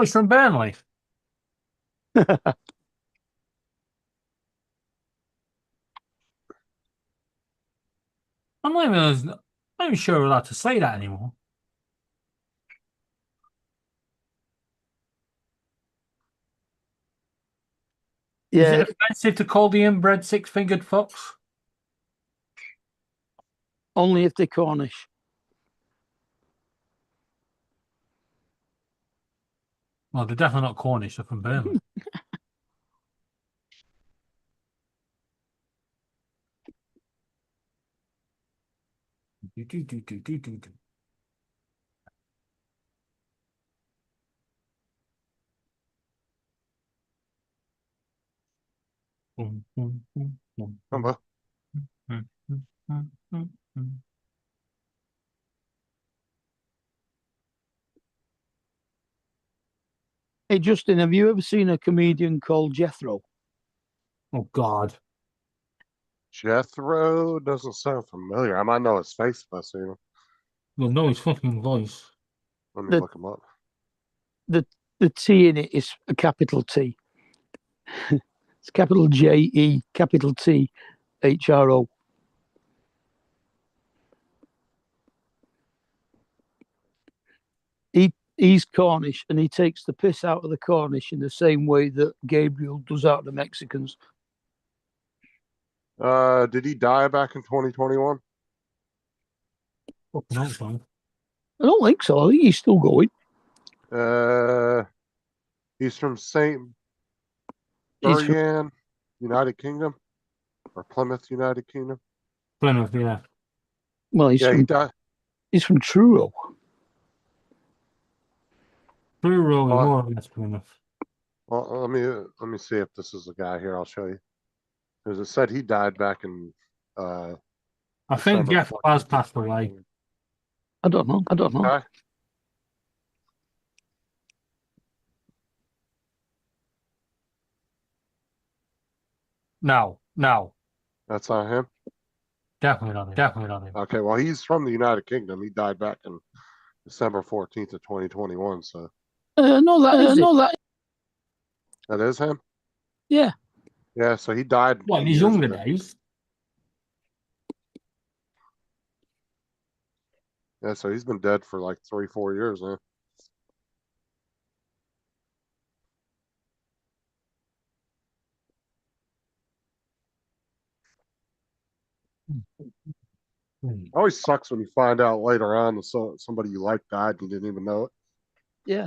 it's from Burnley. I'm not even sure we're allowed to say that anymore. Is Yeah, it offensive to call the inbred six-fingered fox? only if they're Cornish. Well, they're definitely not Cornish. They're from Burnley. Come on. Hey, Justin, have you ever seen a comedian called Jethro? Oh God! Jethro doesn't sound familiar. I might know his face if I see him. Well, no, his fucking voice. Let me The- look him up. The T in it is a capital T. It's capital JE, capital T, HRO. He's Cornish, and he takes the piss out of the Cornish in the same way that Gabriel does out of the Mexicans. Did he die back in 2021? Fucking hell, son. I don't think so. I think he's still going. He's from Saint He's from, Buryan, United Kingdom, or Plymouth, United Kingdom. Plymouth, yeah. well, Yeah, he died. he's from Truro. Blue Roll is Oh. more or less Plymouth. Well, let me see if this is the guy here. I'll show you. Because it said he died back in I think December Jeff 14th, has passed away. 2021. I don't know. Okay. No, That's not him. definitely not him. Definitely not him. Okay, well, he's from the United Kingdom. He died back in December 14th of 2021. So No, that is him. Yeah. Yeah, so he died. What, in his years younger ago. days? Yeah, so he's been dead for like 3-4 years now. It always sucks when you find out later on that somebody you like died and you didn't even know it. Yeah.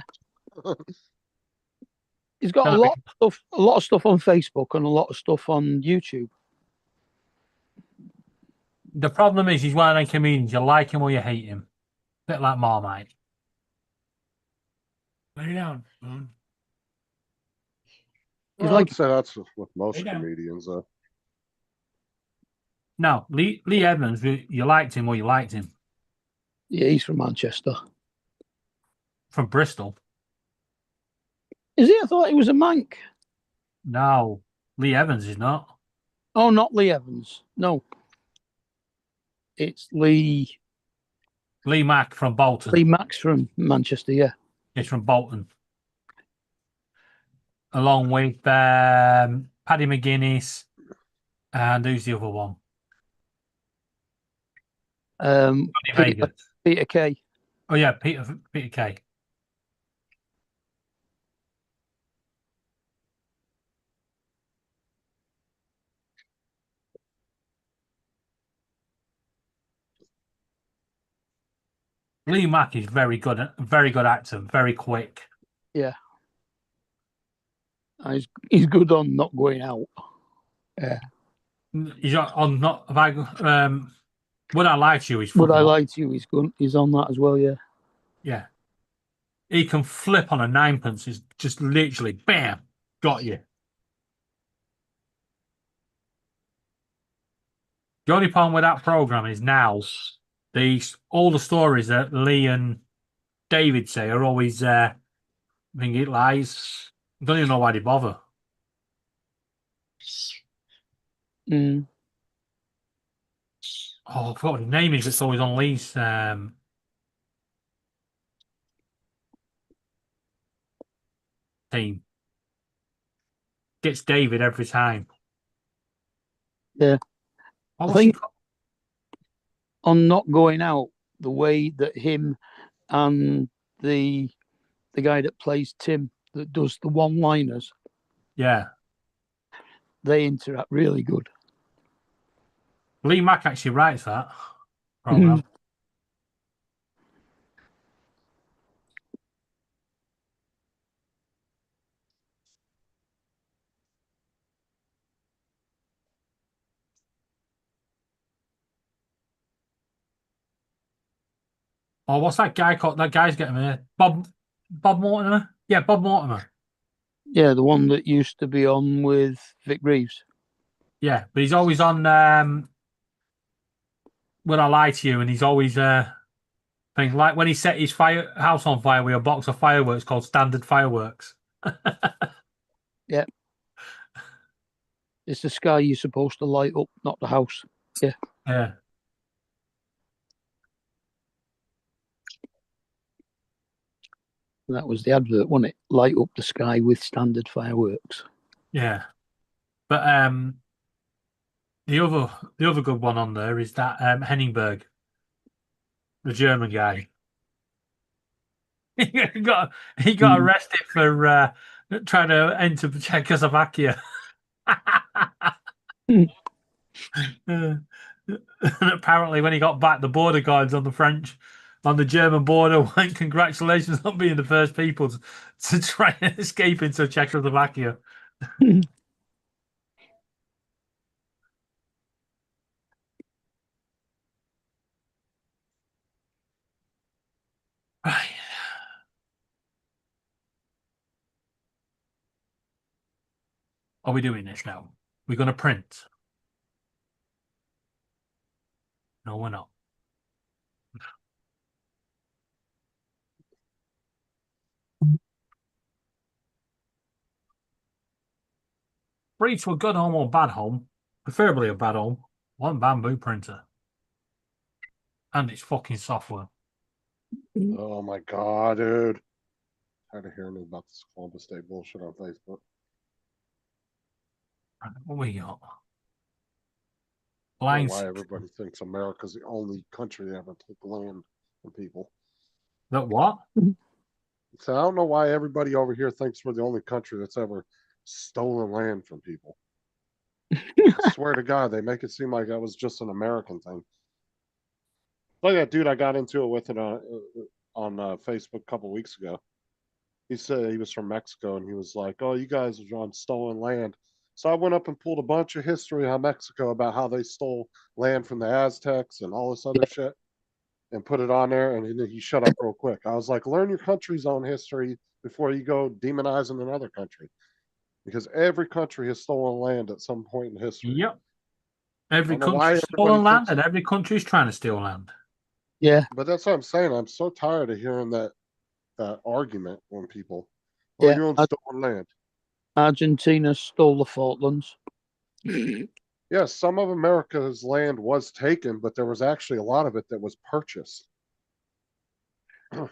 He's got a lot of stuff on Facebook and a lot of stuff on YouTube. The problem is he's one of them comedians. You like him or you hate him. Bit like Marmite. Lay down, Moon. Well, like- I'd say that's with most Lay down. comedians. No, Lee Evans, you liked him or you liked him. Yeah, he's from Manchester. From Bristol. Is he? I thought he was a Manc. No, Lee Evans is not. Oh, not Lee Evans. No. It's Lee Mack from Bolton. Lee Max from Manchester, yeah. He's from Bolton. Along with Paddy McGuinness. And who's the other one? Johnny Vegas. Peter Kay. Oh, yeah, Peter Kay. Lee Mack is very good actor, very quick. Yeah. He's good on not going out. Yeah. He's on not have I Would I Lie to You? He's Would I fucking- lie to you? He's good. He's on that as well, yeah. Yeah. He can flip on a ninepence. It's just literally bam, got you. The only problem with that program is now all the stories that Lee and David say are always I think it lies. I don't even know why they bother. Mm. Oh, I forgot what the name is. It's always on Lee's team. Gets David every time. Yeah. Oh, I what's think he called? on not going out, the way that him and the guy that plays Tim that does the one-liners, Yeah. they interact really good. Lee Mack actually writes that program. Oh, what's that guy called? That guy's getting me. Bob Mortimer? Yeah, Bob Mortimer. Yeah, the one that used to be on with Vic Reeves. Yeah, but he's always on When I Lie to You, and he's always thing like when he set his house on fire with a box of fireworks called Standard Fireworks. Yeah. It's the sky you're supposed to light up, not the house. Yeah. Yeah. That was the advert, wasn't it? Light up the sky with standard fireworks. Yeah. But the other good one on there is that Henningberg, the German guy. he got arrested for trying to enter Czechoslovakia. And apparently, when he got back, the border guards on the German border went, "Congratulations on being the first people to try and escape into Czechoslovakia." Right. Are we doing this now? We're going to print? No, we're not. Free to a good home or bad home, preferably a bad home, one bamboo printer. And it's fucking software. Oh my god, dude. Tired of hearing about this Columbus Day bullshit on Facebook. What we got? I don't know Lines. why everybody thinks America's the only country that ever took land from people. That what? So I don't know why everybody over here thinks we're the only country that's ever stolen land from people. I swear to God, they make it seem like that was just an American thing. Like that dude I got into it with it on Facebook a couple weeks ago. He said he was from Mexico and he was like, "Oh, you guys are on stolen land." So I went up and pulled a bunch of history on Mexico about how they stole land from the Aztecs and all this other shit and put it on there. And he shut up real quick. I was like, learn your country's own history before you go demonizing another country. Because every country has stolen land at some point in history. Yep. Every I don't know why country's stolen everybody land, thinks- and every country's trying to steal land. Yeah. But that's what I'm saying. I'm so tired of hearing that argument from people. Oh, Yeah, you own stolen land. Argentina stole the Falklands. Yes, some of America's land was taken, but there was actually a lot of it that was purchased. And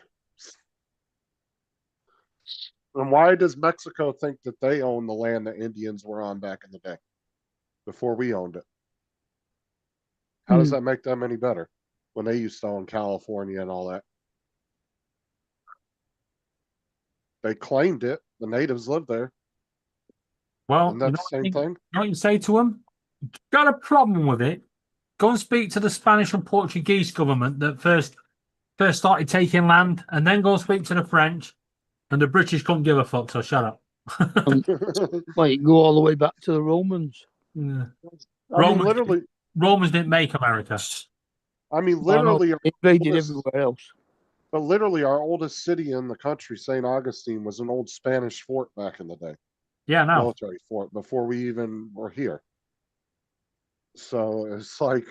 why does Mexico think that they own the land that Indians were on back in the day before we owned it? How does that make them any better when they used to own California and all that? They claimed it. The natives lived there. Well, Isn't that the same thing? You know what you say to them? Got a problem with it? Go and speak to the Spanish and Portuguese government that first started taking land, and then go speak to the French, and the British couldn't give a fuck. So shut up. Like, go all the way back to the Romans. Yeah. I mean, literally. Romans didn't make America. I mean, literally. Invaded everywhere else. But literally, our oldest city in the country, St. Augustine, was an old Spanish fort back in the day. Yeah, no. Military fort before we even were here. So it's like,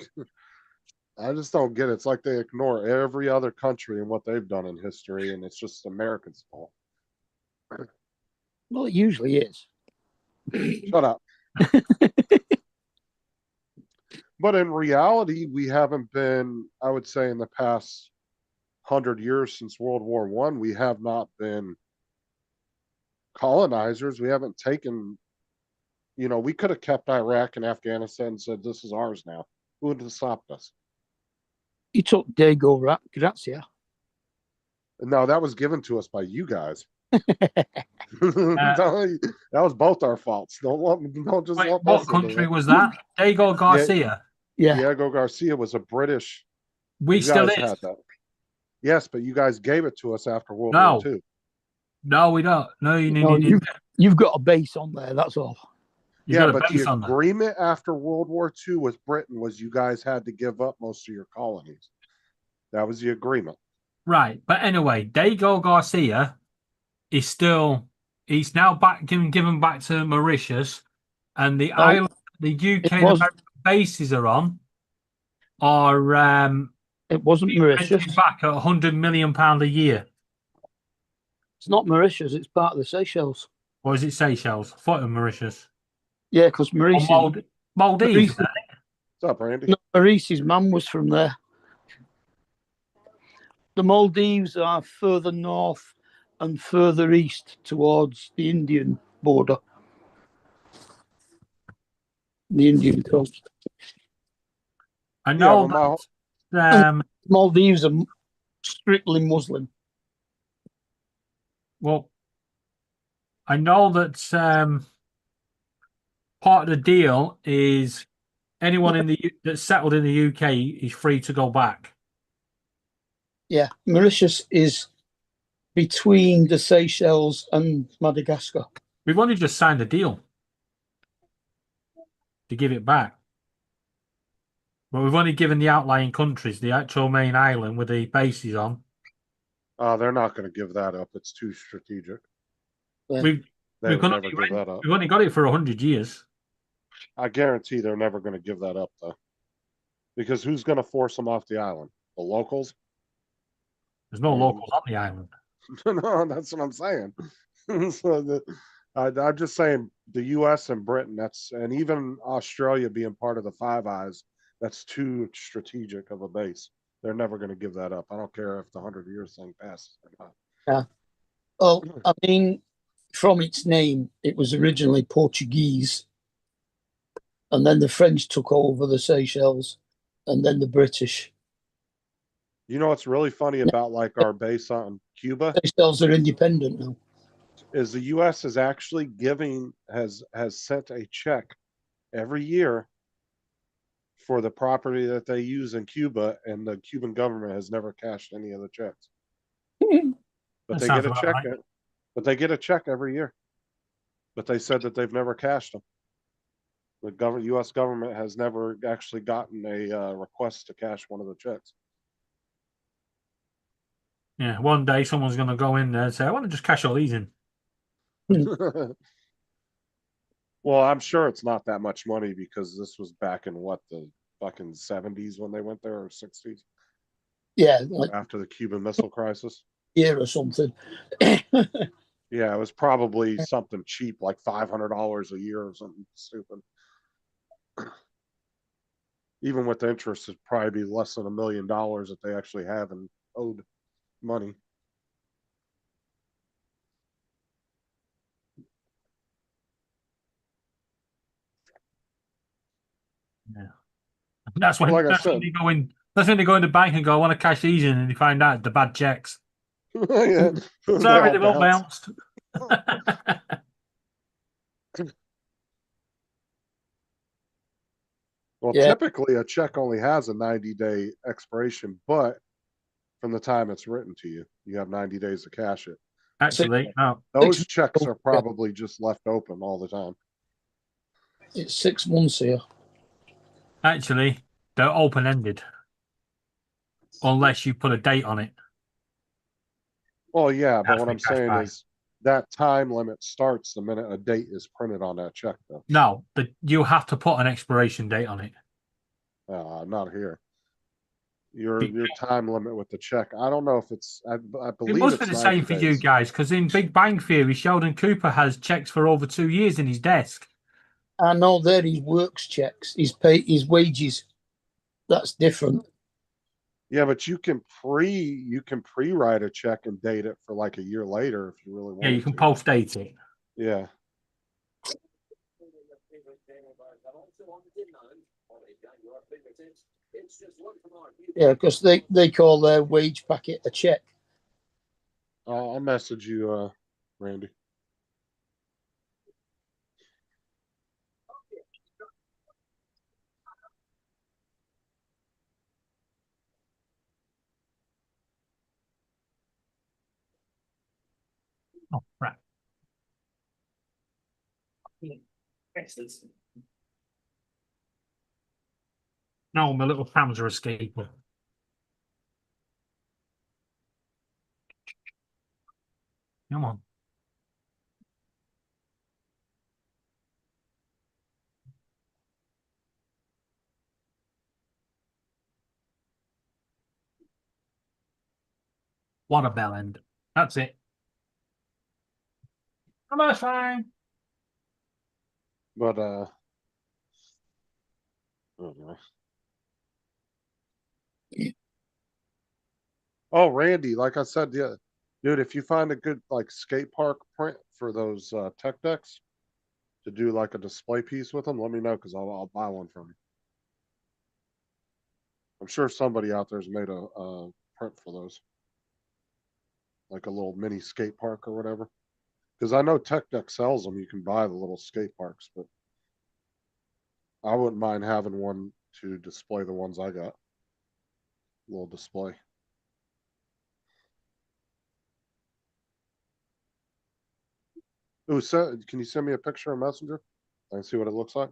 I just don't get it. It's like they ignore every other country and what they've done in history, and it's just Americans' fault. Well, it usually is. Shut up. But in reality, we haven't been, I would say, in the past 100 years since World War One, we have not been colonizers. We haven't taken, we could have kept Iraq and Afghanistan and said, this is ours now. Who would have stopped us? You took Dago Grazia. No, that was given to us by you guys. That was both our faults. Don't just Wait, lump what us into country it. was that? Diego Garcia. Yeah. Diego Garcia was a British. We You still guys is. had that. Yes, but you guys gave it to us after World No. War II. No, we don't. No, No, you've got a base on there. That's all. You Yeah, got a but base the on that. agreement after World War II with Britain was you guys had to give up most of your colonies. That was the agreement. Right. But anyway, Diego Garcia is still, he's now given back to Mauritius, and the island, the UK and American bases are on, are It wasn't Mauritius. rented back at £100 million a year. It's not Mauritius. It's part of the Seychelles. Or is it Seychelles? I thought it was Mauritius. Yeah, because Or Maurice's, Maldives. What's up, Randy? no, Maurice's mum was from there. The Maldives are further north and further east towards the Indian border. The Indian coast. I know well, that, Maldives are strictly Muslim. well, I know that part of the deal is anyone that's settled in the UK is free to go back. Yeah, Mauritius is between the Seychelles and Madagascar. We've only just signed a deal to give it back. But we've only given the outlying countries, the actual main island with the bases on. They're not going to give that up. It's too strategic. Yeah. We've They We've would got never give that up. We've only got it for 100 years. I guarantee they're never going to give that up, though. Because who's going to force them off the island? The locals? There's no locals on the island. No, that's what I'm saying. So I'm just saying the U.S. and Britain, and even Australia being part of the Five Eyes, that's too strategic of a base. They're never going to give that up. I don't care if the 100 years thing passes or not. Yeah. Well, I mean, from its name, it was originally Portuguese, and then the French took over the Seychelles, and then the British. You know what's really funny about like our base on Cuba? Seychelles are independent now. Is the U.S. is actually has sent a check every year for the property that they use in Cuba, and the Cuban government has never cashed any of the checks. But they get a check. Right. But they get a check every year. But they said that they've never cashed them. The U.S. government has never actually gotten a request to cash one of the checks. Yeah, one day someone's going to go in there and say, I want to just cash all these in. Well, I'm sure it's not that much money because this was back in what, the fucking 70s when they went there, or 60s? Yeah. Like after the Cuban Missile Crisis? Year or something. Yeah, it was probably something cheap, like $500 a year or something stupid. Even with the interest, it'd probably be less than $1 million that they actually have in owed money. Yeah, that's when, like that's when they go in. That's when they go in the bank and go, "I want to cash these in," and you find out the bad checks. Yeah. Sorry, they've all bounced. Well, typically a check only has a 90-day expiration, but from the time it's written to you, you have 90 days to cash it. Actually, no. Those checks are probably just left open all the time. It's 6 months here. Actually, they're open-ended. Unless you put a date on it. Well, yeah, but what I'm saying is that time limit starts the minute a date is printed on that check, though. No, but you have to put an expiration date on it. Not here. Your Be- time limit with the check. I don't know if it's. I It believe must be it's the 90 same for you days. guys, because in Big Bang Theory, Sheldon Cooper has checks for over 2 years in his desk. I know there his works checks, his wages. That's different. Yeah, but you can pre-write a check and date it for like a year later if you really want. Yeah, you can post date it. Yeah. Yeah, because they call their wage packet a check. I'll message you, Randy. Oh, right. No, my little fans are escaping. Come on. What a bell end. That's it. I'm fine. But anyway. Oh, Randy, like I said, yeah, dude, if you find a good like skate park print for those tech decks to do like a display piece with them, let me know because I'll buy one from you. I'm sure somebody out there's made a print for those, like a little mini skate park or whatever. Because I know Tech Deck sells them. You can buy the little skate parks, but I wouldn't mind having one to display the ones I got. Little display. Ooh, can you send me a picture on Messenger? I can see what it looks like.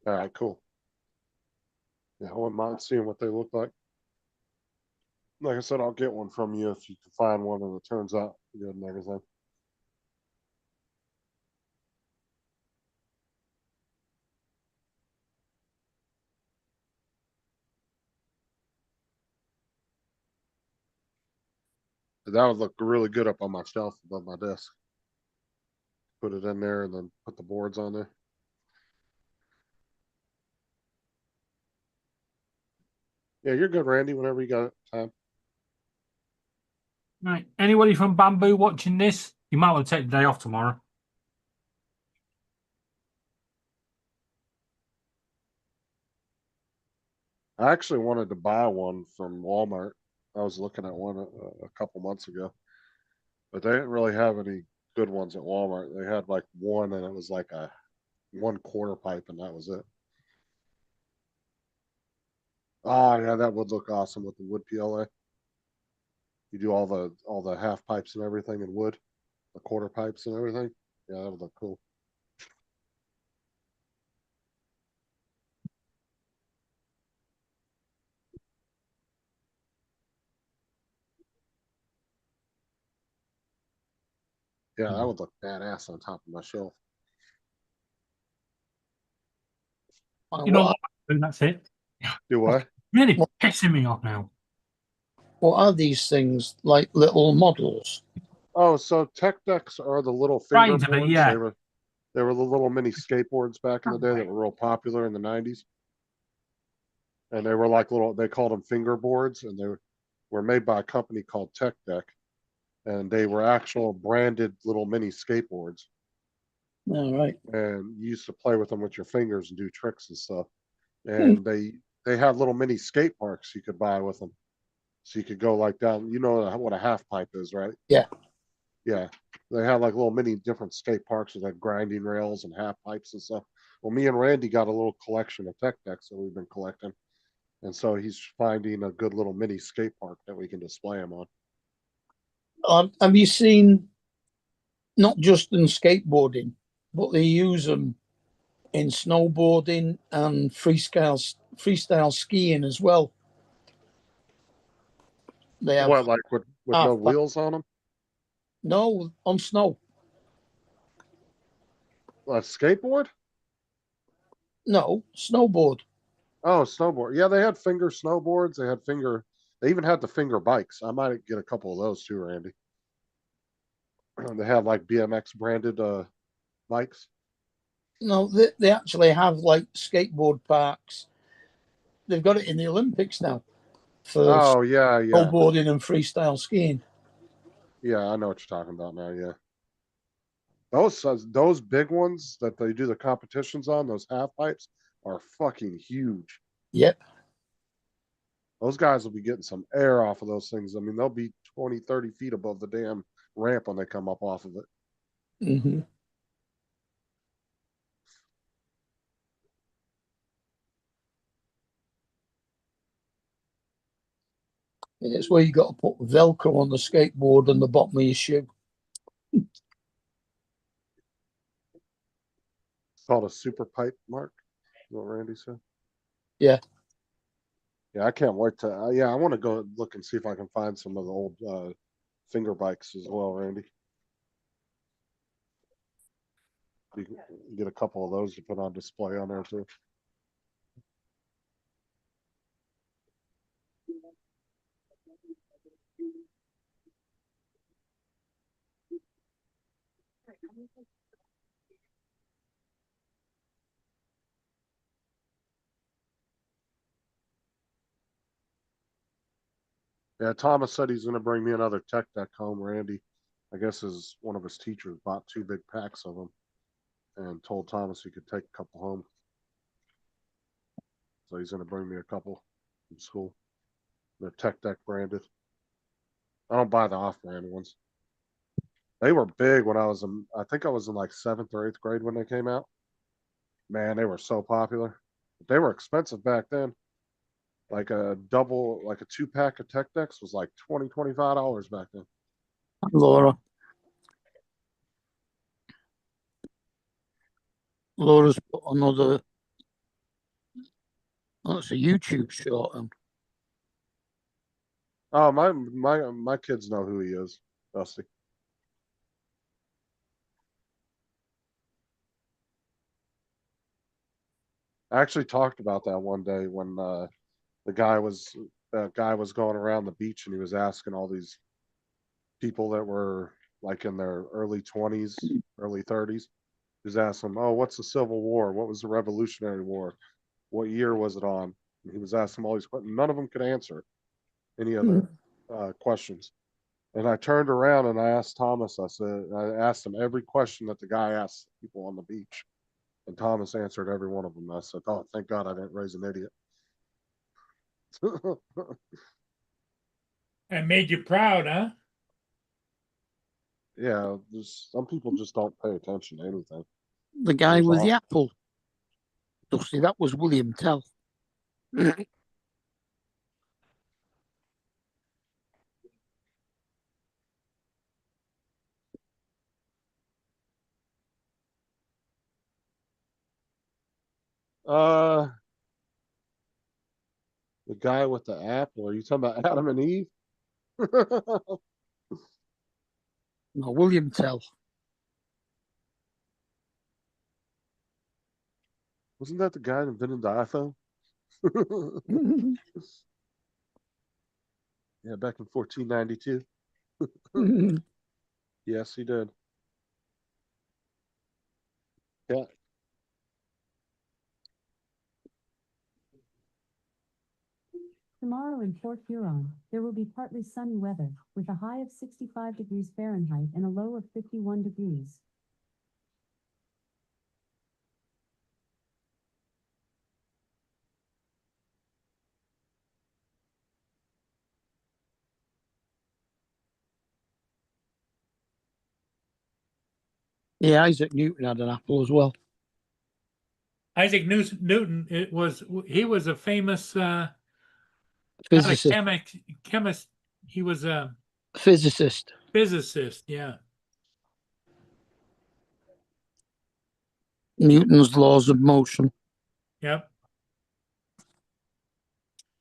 All right, cool. Yeah, I wouldn't mind seeing what they look like. Like I said, I'll get one from you if you can find one and it turns out good and everything. That would look really good up on my shelf above my desk. Put it in there and then put the boards on there. Yeah, you're good, Randy, whenever you got time. Right. Anybody from Bamboo watching this? You might want to take the day off tomorrow. I actually wanted to buy one from Walmart. I was looking at one a couple months ago, but they didn't really have any good ones at Walmart. They had like one, and it was like a 1/4 pipe, and that was it. Oh yeah, that would look awesome with the wood PLA. You do all the half pipes and everything in wood, the 1/4 pipes and everything. Yeah, that would look cool. Yeah, that would look badass on top of my shelf. You know What, what? That's it. Do what? Really pissing me off now. what are these things? Like little models? Oh, so tech decks are the little Right into it, fingerboards. yeah. They were the little mini skateboards back in the day that were real popular in the 90s. And they were like little, they called them fingerboards, and they were made by a company called Tech Deck. And they were actual branded little mini skateboards. All right. And you used to play with them with your fingers and do tricks and stuff. And they had little mini skate parks you could buy with them. So you could go like down, you know what a half pipe is, right? Yeah. Yeah. They had like little mini different skate parks with like grinding rails and half pipes and stuff. Well, me and Randy got a little collection of tech decks that we've been collecting. And so he's finding a good little mini skate park that we can display them on. Have you seen not just in skateboarding, but they use them in snowboarding and freestyle skiing as well? They have What, like with no half pipe. wheels on them? No, on snow. A skateboard? No, snowboard. Oh, snowboard. Yeah, they had finger snowboards. They even had the finger bikes. I might get a couple of those too, Randy. They have like BMX branded bikes. No, they actually have like skateboard parks. They've got it in the Olympics now for Oh yeah, yeah, snowboarding and freestyle skiing. yeah. I know what you're talking about now. Yeah, those big ones that they do the competitions on, those half pipes, are fucking huge. Yep. Those guys will be getting some air off of those things. I mean, they'll be 20, 30 feet above the damn ramp when they come up off of it. Mm-hmm. It's where you got to put Velcro on the skateboard and the bottom of your shoe. It's called a super pipe, Mark. Is what Randy said. Yeah. Yeah, I can't wait to. Yeah, I want to go look and see if I can find some of the old finger bikes as well, Randy. You can get a couple of those to put on display on there too. Yeah, Thomas said he's going to bring me another tech deck home, Randy. I guess one of his teachers bought 2 big packs of them and told Thomas he could take a couple home. So he's going to bring me a couple from school. They're tech deck branded. I don't buy the off brand ones. They were big when I think I was in like 7th or 8th grade when they came out. Man, they were so popular. They were expensive back then. Like a 2-pack of tech decks was like $25 back then. Laura's put another. Oh, it's a YouTube short. Oh, my kids know who he is, Dusty. I actually talked about that one day when the guy was going around the beach and he was asking all these people that were like in their early 20s, early 30s. He was asking them, "Oh, what's the Civil War? What was the Revolutionary War? What year was it on?" And he was asking them all these questions. None of them could answer any of the questions. And I turned around and I asked Thomas. I asked him every question that the guy asked people on the beach. And Thomas answered every one of them. I said, "Oh, thank God I didn't raise an idiot." I made you proud, huh? Yeah, some people just don't pay attention to anything. The guy It's with the awesome. apple. Dusty, that was William Tell. Uh, the guy with the apple. Are you talking about Adam and Eve? No, William Tell. Wasn't that the guy that invented the iPhone? Yeah, back in 1492. Yes, he did. Yeah. Tomorrow in Port Huron, there will be partly sunny weather, with a high of 65 degrees Fahrenheit and a low of 51 degrees. Yeah, Isaac Newton had an apple as well. Isaac Newton, he was a famous not a Physicist. chemist. He was a Physicist. physicist. Yeah. Newton's laws of motion. Yep.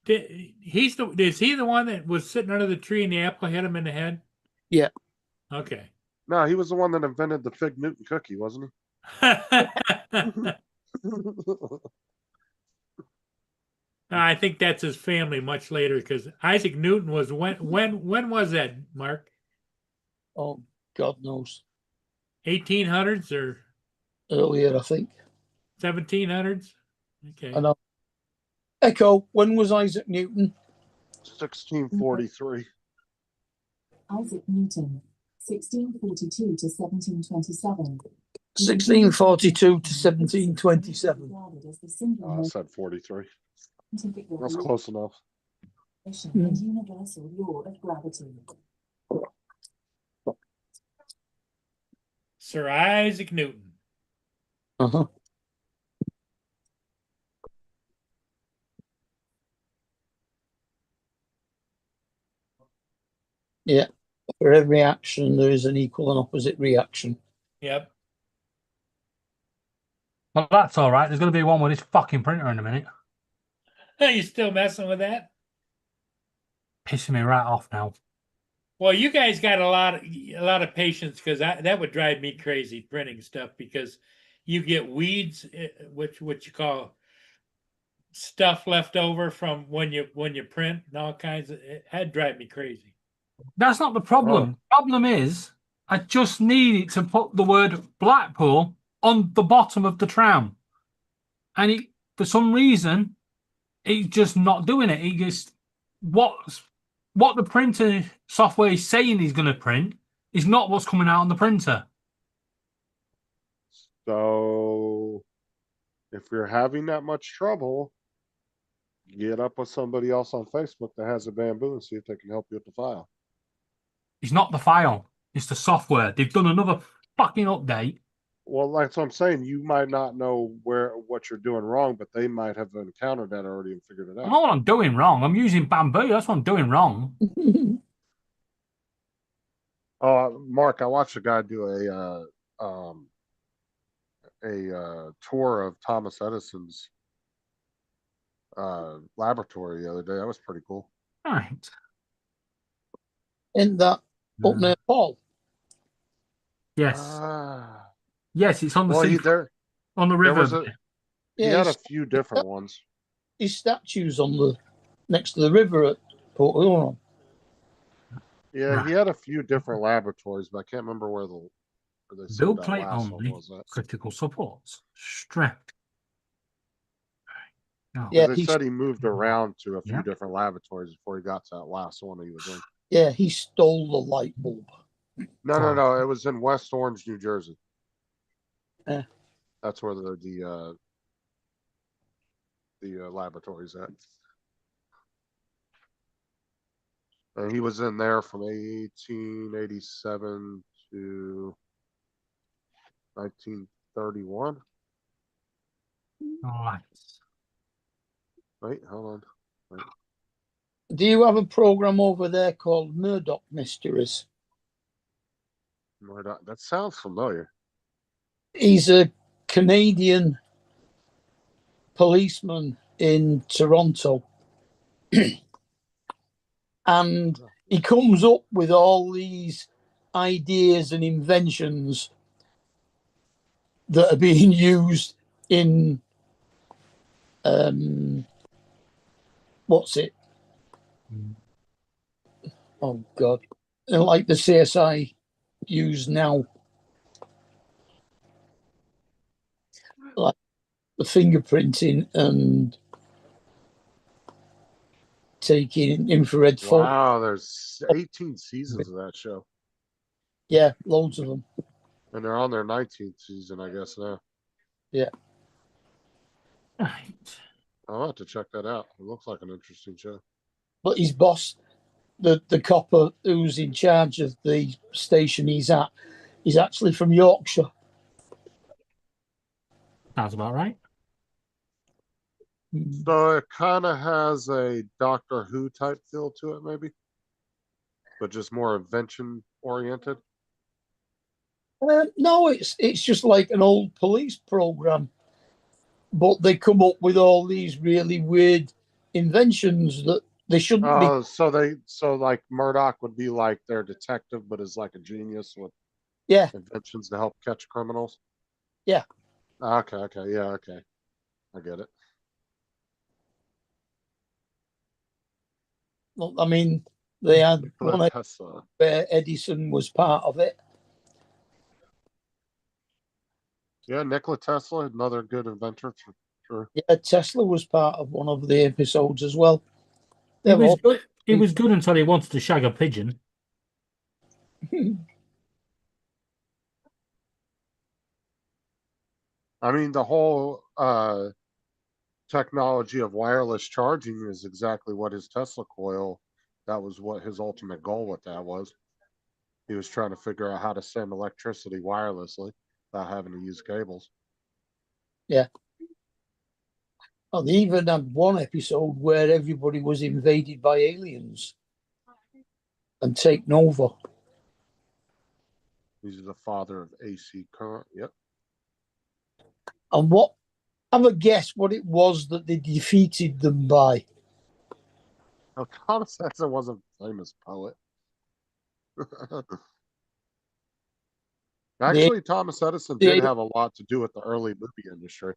Is he the one that was sitting under the tree and the apple hit him in the head? Yeah. Okay. No, he was the one that invented the Fig Newton cookie, wasn't he? I think that's his family much later because Isaac Newton was when was that, Mark? Oh, God knows. 1800s or Earlier, I think. 1700s? Okay. I know. Echo, when was Isaac Newton? 1643. Isaac Newton, 1642 to 1727. 1642 to 1727. Regarded as the single I most said 43. scientific That's close enough. revelation and universal law of gravity. Sir Isaac Newton. Uh-huh. Yeah. For every action, there is an equal and opposite reaction. Yep. Well, that's all right. There's going to be one with this fucking printer in a minute. You still messing with that? Pissing me right off now. Well, you guys got a lot of patience because that would drive me crazy printing stuff because you get weeds, which what you call stuff left over from when you print and all kinds of. That'd drive me crazy. That's not the problem. Problem is, I just need it to put the word Blackpool on the bottom of the tram. And it, for some reason, it's just not doing it. It just, what the printer software is saying he's going to print is not what's coming out on the printer. So if you're having that much trouble, get up with somebody else on Facebook that has a Bamboo and see if they can help you with the file. It's not the file. It's the software. They've done another fucking update. Well, that's what I'm saying. You might not know what you're doing wrong, but they might have encountered that already and figured it I out. know what I'm doing wrong. I'm using Bamboo. That's what I'm doing wrong. Mark, I watched a guy do a tour of Thomas Edison's laboratory the other day. That was pretty cool. All right. In that up near Paul. Yes. Ah. Yes, it's on the Well, sea, on the river. was he had a few different ones. His statues on the next to the river at Port Huron. Yeah, he had a few different laboratories, but I can't remember where they said Build that plate last one only. was at. Critical supports. Strength. No. Yeah, They said he moved around to a few Yeah. different laboratories before he got to that last one he was in. Yeah, he stole the light bulb. No. It was in West Orange, New Jersey. Yeah. That's where the laboratory's at. And he was in there from 1887 to 1931. All right. Wait, hold on. Do you have a program over there called Murdoch Mysteries? That sounds familiar. He's a Canadian policeman in Toronto. And he comes up with all these ideas and inventions that are being used in what's it? Oh God. Like the CSI use now. Like the fingerprinting and taking infrared photos. Wow, there's 18 seasons of that show. Yeah, loads of them. And they're on their 19th season, I guess, now. Yeah. Right. I'll have to check that out. It looks like an interesting show. But his boss, the copper who's in charge of the station he's at, is actually from Yorkshire. Sounds about right. So it kind of has a Doctor Who type feel to it, maybe, but just more invention oriented. No, it's just like an old police program, but they come up with all these really weird inventions that they shouldn't be. So like Murdoch would be like their detective, but is like a genius with Yeah, inventions to help catch criminals. yeah. Okay, yeah, okay. I get it. Well, I mean, they had Nikola one Tesla. where Edison was part of it. Yeah, Nikola Tesla, another good inventor for sure. Yeah, Tesla was part of one of the episodes as well. He They're was all- good. He was good until he wanted to shag a pigeon. I mean, the whole technology of wireless charging is exactly what his Tesla coil. That was what his ultimate goal with that was. He was trying to figure out how to send electricity wirelessly without having to use cables. Yeah. Oh, they even had one episode where everybody was invaded by aliens and taken over. He's the father of AC current. Yep. And what, have a guess what it was that they defeated them by? Now, Thomas Edison was a famous poet. Actually, Thomas Edison did have a lot to do with the early movie industry.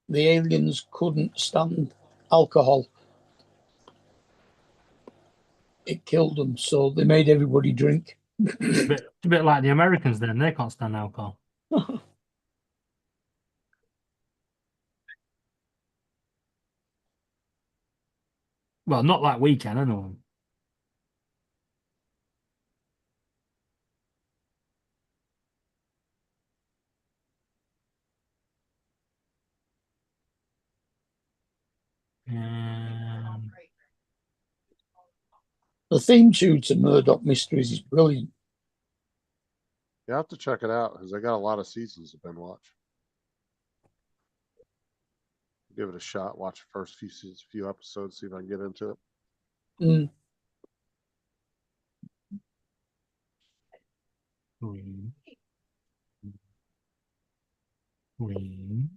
The aliens couldn't stand alcohol. It killed them, so they made everybody drink. It's a bit like the Americans. Then they can't stand alcohol. Well, not like we can, anyway. Um, The theme tune to Murdoch Mysteries is brilliant. You have to check it out because they got a lot of seasons to binge watch. Give it a shot. Watch the first few episodes. See if I can get into it. Mm. green. Green.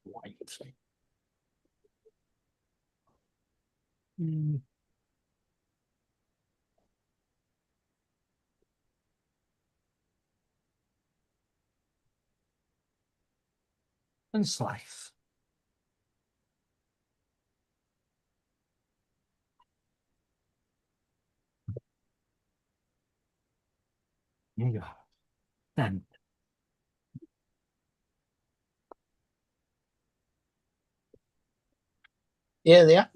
White. Mm. And slice. There you go. Then Yeah,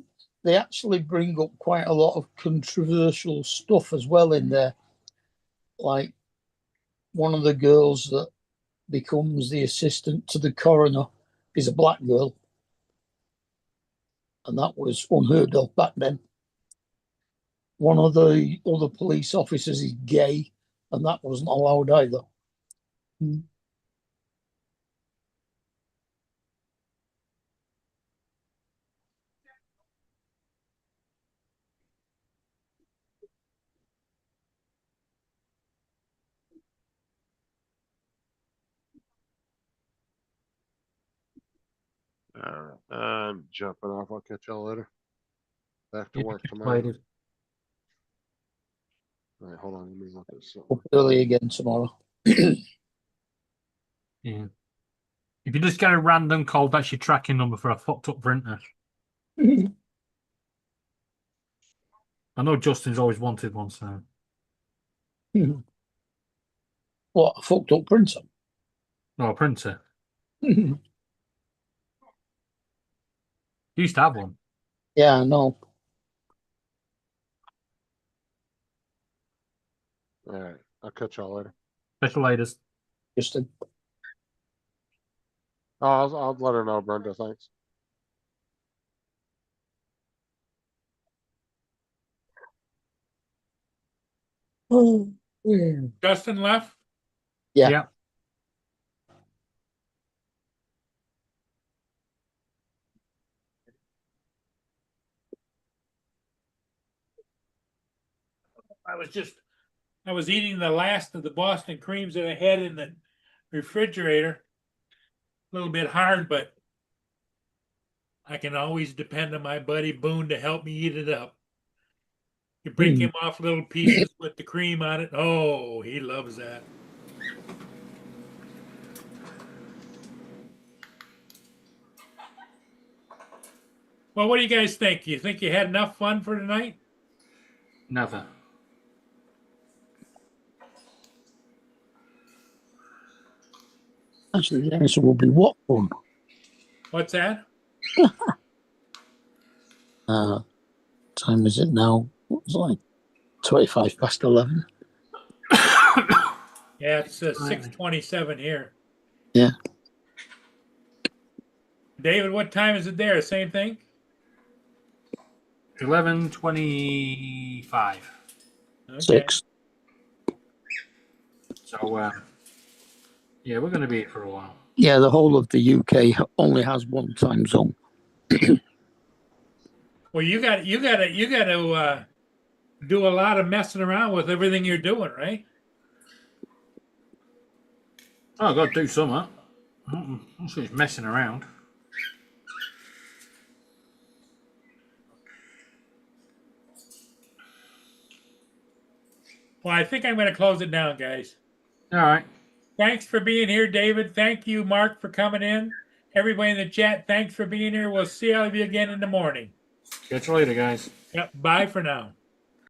they actually bring up quite a lot of controversial stuff as well in there. Like one of the girls that becomes the assistant to the coroner is a black girl. And that was unheard of back then. One of the other police officers is gay, and that wasn't allowed either. All right. I'm jumping off. I'll catch y'all later. Back to yeah, work tomorrow. waited. All right, hold on. Let me look at something. Up early again tomorrow. Yeah. If you just get a random code, that's your tracking number for a fucked up printer. I know Justin's always wanted one, so What a fucked up printer. no, a printer. You used to have one. Yeah, I know. All right. I'll catch y'all later. Special latest. Just a Oh, I'll let her know, Brenda. Thanks. oh, yeah. Justin left. Yeah. Yeah. I was eating the last of the Boston creams that I had in the refrigerator. A little bit hard, but I can always depend on my buddy Boone to help me eat it up. You break him off little pieces with the cream on it. Oh, he loves that. Well, what do you guys think? You think you had enough fun for tonight? Never. Actually, the answer will be what fun? What's that? Time is it now? What was it like? 25 past 11. Yeah, it's 6:27 here. Yeah. David, what time is it there? Same thing? 11:25. Okay. 6. So, yeah, we're going to be here for a while. Yeah, the whole of the UK only has one time zone. Well, you got to do a lot of messing around with everything you're doing, right? Oh, I've got to do something. I'm just messing around. Well, I think I'm going to close it down, guys. All right. Thanks for being here, David. Thank you, Mark, for coming in. Everybody in the chat, thanks for being here. We'll see all of you again in the morning. Catch you later, guys. Yep. Bye for now.